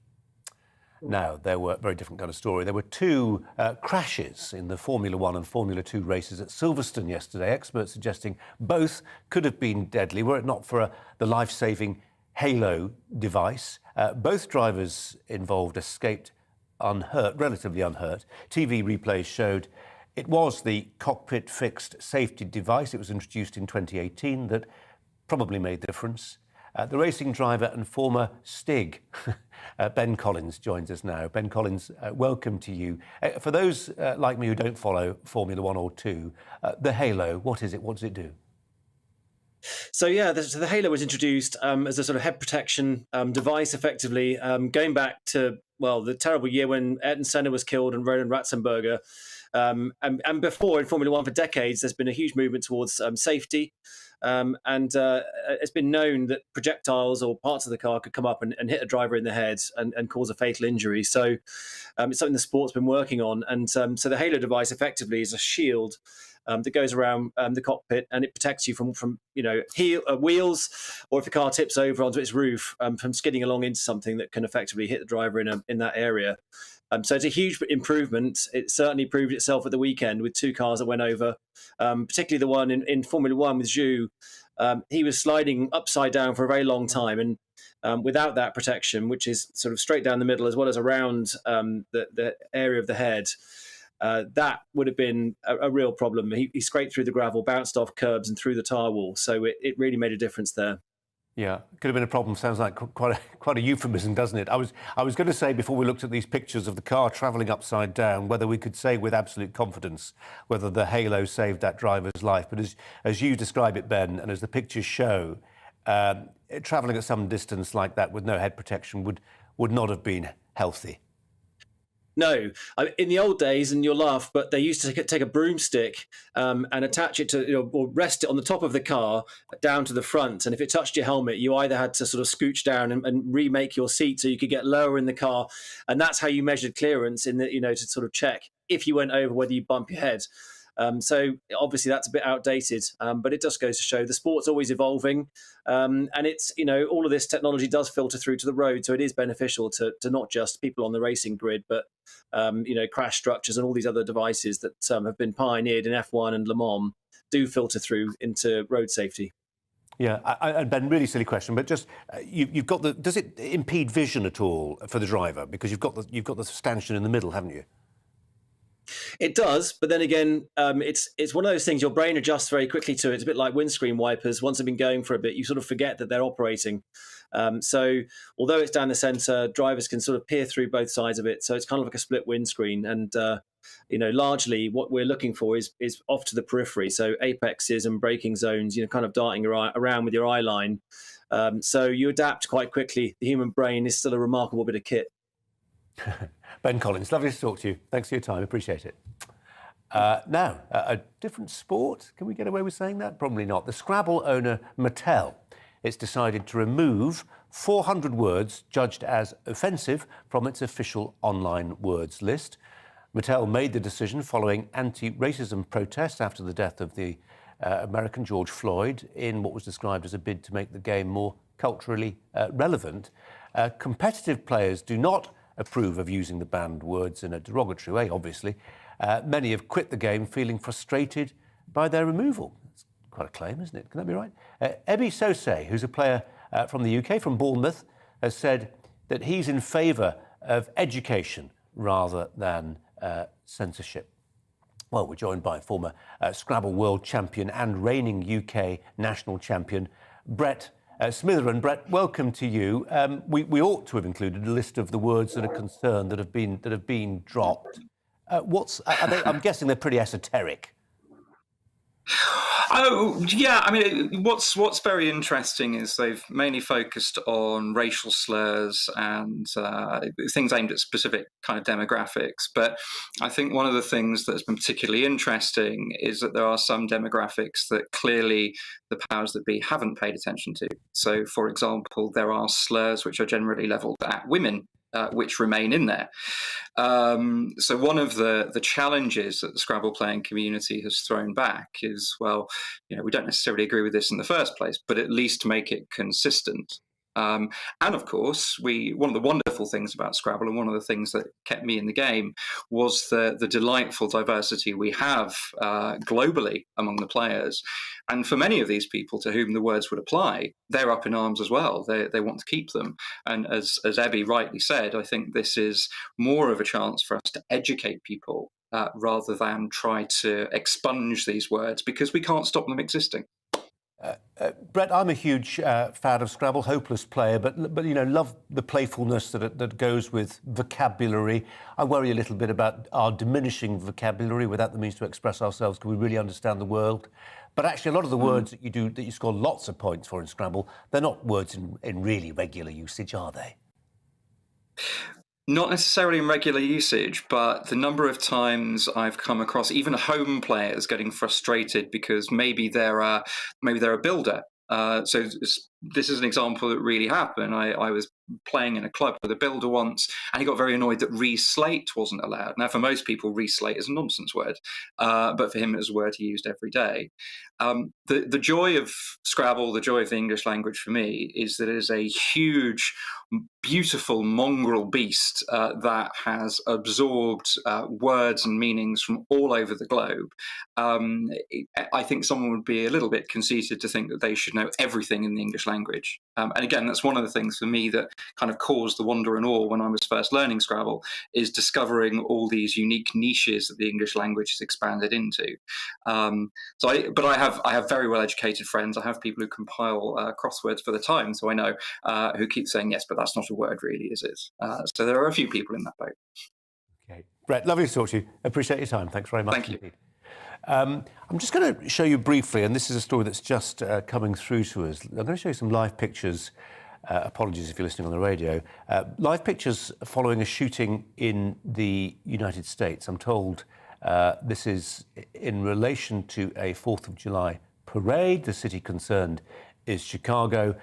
Now, there were a very different kind of story. There were two crashes in the Formula 1 and Formula 2 races at Silverstone yesterday. Experts suggesting both could have been deadly were it not for the life-saving Halo device. Both drivers involved escaped unhurt, relatively unhurt. TV replays showed it was the cockpit fixed safety device. It was introduced in 2018 that probably made the difference. The racing driver and former Stig, Ben Collins, joins us now. Ben Collins, welcome to you. For those like me who don't follow Formula 1 or 2, the Halo, what is it? What does it do? So the Halo was introduced as a sort of head protection device, effectively, going back to, the terrible year when Ayrton Senna was killed and Roland Ratzenberger. And before in Formula 1 for decades, there's been a huge movement towards safety. And it's been known that projectiles or parts of the car could come up and hit a driver in the head and cause a fatal injury. So it's something the sport's been working on. And so the Halo device effectively is a shield that goes around the cockpit, and it protects you from wheels, or if the car tips over onto its roof, from skidding along into something that can effectively hit the driver in that area. So it's a huge improvement. It certainly proved itself at the weekend with two cars that went over, particularly the one in Formula 1 with Zhu. He was sliding upside down for a very long time, and without that protection, which is sort of straight down the middle as well as around the area of the head, that would have been a real problem. He scraped through the gravel, bounced off curbs and through the tyre wall. So it really made a difference there. Yeah, could have been a problem. Sounds like quite a euphemism, doesn't it? I was going to say, before we looked at these pictures of the car travelling upside down, whether we could say with absolute confidence whether the Halo saved that driver's life. But as you describe it, Ben, and as the pictures show, travelling at some distance like that with no head protection would not have been healthy. No, in the old days, and you'll laugh, but they used to take a broomstick and attach it to, or rest it on the top of the car down to the front. And if it touched your helmet, you either had to sort of scooch down and remake your seat so you could get lower in the car. And that's how you measured clearance to sort of check if you went over whether you bump your head. So obviously that's a bit outdated, but it just goes to show the sport's always evolving. And it's, all of this technology does filter through to the road. So it is beneficial to not just people on the racing grid, but, crash structures and all these other devices that have been pioneered in F1 and Le Mans do filter through into road safety. Yeah, and Ben, really silly question, but just you've got does it impede vision at all for the driver? Because you've got the stanchion in the middle, haven't you? It does, but then again, it's one of those things your brain adjusts very quickly to. It's a bit like windscreen wipers. Once they've been going for a bit, you sort of forget that they're operating. So although it's down the centre, drivers can sort of peer through both sides of it. So it's kind of like a split windscreen. And, largely what we're looking for is off to the periphery. So apexes and braking zones, kind of darting around with your eye line. So you adapt quite quickly. The human brain is still a remarkable bit of kit. Ben Collins, lovely to talk to you. Thanks for your time, appreciate it. Now, a different sport. Can we get away with saying that? Probably not. The Scrabble owner Mattel, it's decided to remove 400 words judged as offensive from its official online words list. Mattel made the decision following anti-racism protests after the death of the American George Floyd in what was described as a bid to make the game more culturally relevant. Competitive players do not approve of using the banned words in a derogatory way, obviously. Many have quit the game feeling frustrated by their removal. That's quite a claim, isn't it? Can that be right? Ebi Sose, who's a player from the UK, from Bournemouth, has said that he's in favour of education rather than censorship. Well, we're joined by former Scrabble world champion and reigning UK national champion, Brett Smitherin. Brett, welcome to you. We ought to have included a list of the words that are concerned that have been dropped. I'm guessing they're pretty esoteric. Oh, yeah. I mean, what's very interesting is they've mainly focused on racial slurs and things aimed at specific kind of demographics. But I think one of the things that's been particularly interesting is that there are some demographics that clearly the powers that be haven't paid attention to. So, for example, there are slurs which are generally levelled at women, which remain in there. So one of the challenges that the Scrabble playing community has thrown back is, well, we don't necessarily agree with this in the first place, but at least make it consistent. And of course, one of the wonderful things about Scrabble, and one of the things that kept me in the game, was the delightful diversity we have globally among the players. And for many of these people to whom the words would apply, they're up in arms as well. They want to keep them. And as Ebi rightly said, I think this is more of a chance for us to educate people rather than try to expunge these words, because we can't stop them existing. Brett, I'm a huge fan of Scrabble, hopeless player, but love the playfulness that goes with vocabulary. I worry a little bit about our diminishing vocabulary without the means to express ourselves. Can we really understand the world? But actually, a lot of the words that you score lots of points for in Scrabble, they're not words in really regular usage, are they? Not necessarily in regular usage, but the number of times I've come across even home players getting frustrated because maybe they're a builder. So this is an example that really happened. I was playing in a club with a builder once, and he got very annoyed that reslate wasn't allowed. Now, for most people, reslate is a nonsense word, but for him, it was a word he used every day. The joy of Scrabble, the joy of the English language for me, is that it is a huge, beautiful mongrel beast that has absorbed words and meanings from all over the globe. I think someone would be a little bit conceited to think that they should know everything in the English language. And again, that's one of the things for me that kind of caused the wonder and awe when I was first learning Scrabble, is discovering all these unique niches that the English language has expanded into. But I have very well educated friends. I have people who compile crosswords for the Times, so I know, who keep saying, yes, but that's not a word really, is it? So there are a few people in that boat. Okay. Brett, lovely to talk to you. Appreciate your time. Thanks very much. Thank you. I'm just going to show you briefly, and this is a story that's just coming through to us. I'm going to show you some live pictures apologies if you're listening on the radio. Live pictures following a shooting in the United States. I'm told this is in relation to a 4th of July parade. The city concerned is Chicago.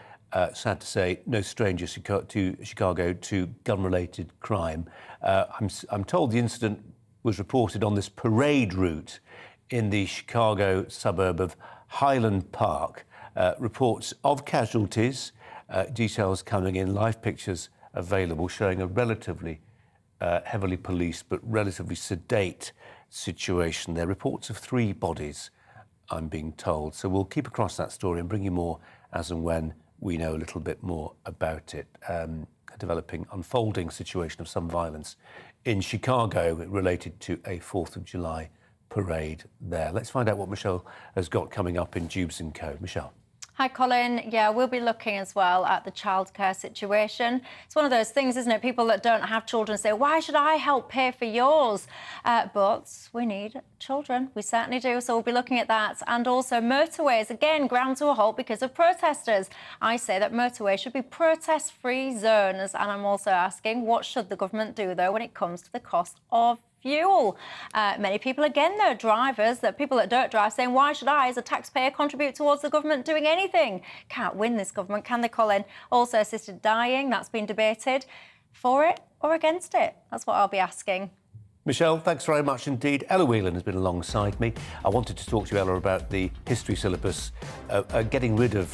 Sad to say, no stranger to Chicago to gun-related crime. I'm told the incident was reported on this parade route in the Chicago suburb of Highland Park. Reports of casualties, details coming in, live pictures available showing a relatively heavily policed but relatively sedate situation there. Reports of 3 bodies, I'm being told. So we'll keep across that story and bring you more as and when we know a little bit more about it. A developing, unfolding situation of some violence in Chicago related to a 4th of July parade there. Let's find out what Michelle has got coming up in Jubes & Co. Michelle. Hi, Colin. Yeah, we'll be looking as well at the childcare situation. It's one of those things, isn't it? People that don't have children say, why should I help pay for yours? But we need children. We certainly do. So we'll be looking at that. And also motorways, again, ground to a halt because of protesters. I say that motorways should be protest-free zones. And I'm also asking, what should the government do, though, when it comes to the cost of fuel? Many people, again, though, drivers, that people that don't drive, saying, why should I, as a taxpayer, contribute towards the government doing anything? Can't win this government, can they, Colin? Also, assisted dying, that's been debated. For it or against it? That's what I'll be asking. Michelle, thanks very much indeed. Ella Whelan has been alongside me. I wanted to talk to you, Ella, about the history syllabus, getting rid of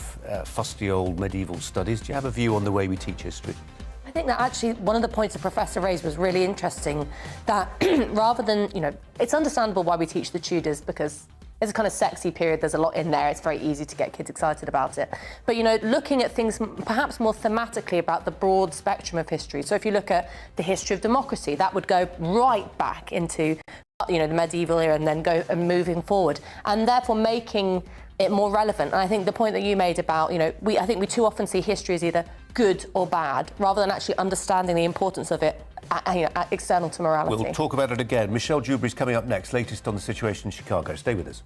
fusty old medieval studies. Do you have a view on the way we teach history? I think that actually one of the points the Professor raised was really interesting, that rather than, it's understandable why we teach the Tudors because it's a kind of sexy period, there's a lot in there, it's very easy to get kids excited about it. But, looking at things perhaps more thematically about the broad spectrum of history. So if you look at the history of democracy, that would go right back into, the medieval era and then go and moving forward, and therefore making it more relevant. And I think the point that you made about, I think we too often see history as either good or bad, rather than actually understanding the importance of it, external to morality. We'll talk about it again. Michelle Dewberry's coming up next, latest on the situation in Chicago. Stay with us.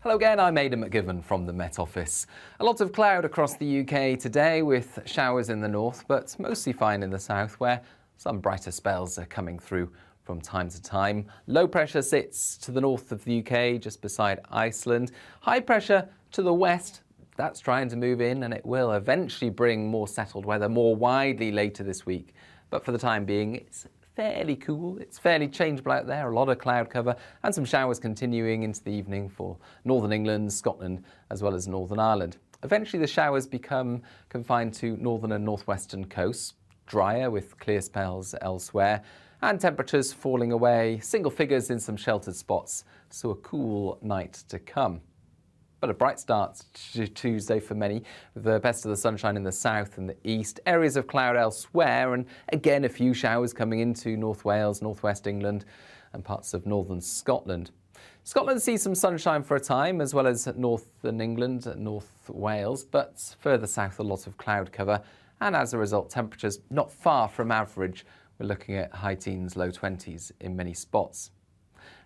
Hello again, I'm Aidan McGivern from the Met Office. A lot of cloud across the UK today with showers in the north, but mostly fine in the south where some brighter spells are coming through from time to time. Low pressure sits to the north of the UK, just beside Iceland. High pressure to the west, that's trying to move in, and it will eventually bring more settled weather more widely later this week. But for the time being, it's fairly cool. It's fairly changeable out there. A lot of cloud cover and some showers continuing into the evening for northern England, Scotland, as well as Northern Ireland. Eventually, the showers become confined to northern and northwestern coasts, drier with clear spells elsewhere, and temperatures falling away, single figures in some sheltered spots, so a cool night to come. But a bright start to Tuesday for many, with the best of the sunshine in the south and the east, areas of cloud elsewhere, and again a few showers coming into North Wales, northwest England and parts of northern Scotland. Scotland sees some sunshine for a time, as well as northern England and North Wales, but further south a lot of cloud cover, and as a result temperatures not far from average. We're looking at high teens, low 20s in many spots.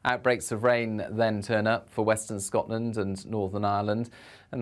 Outbreaks of rain then turn up for western Scotland and Northern Ireland, and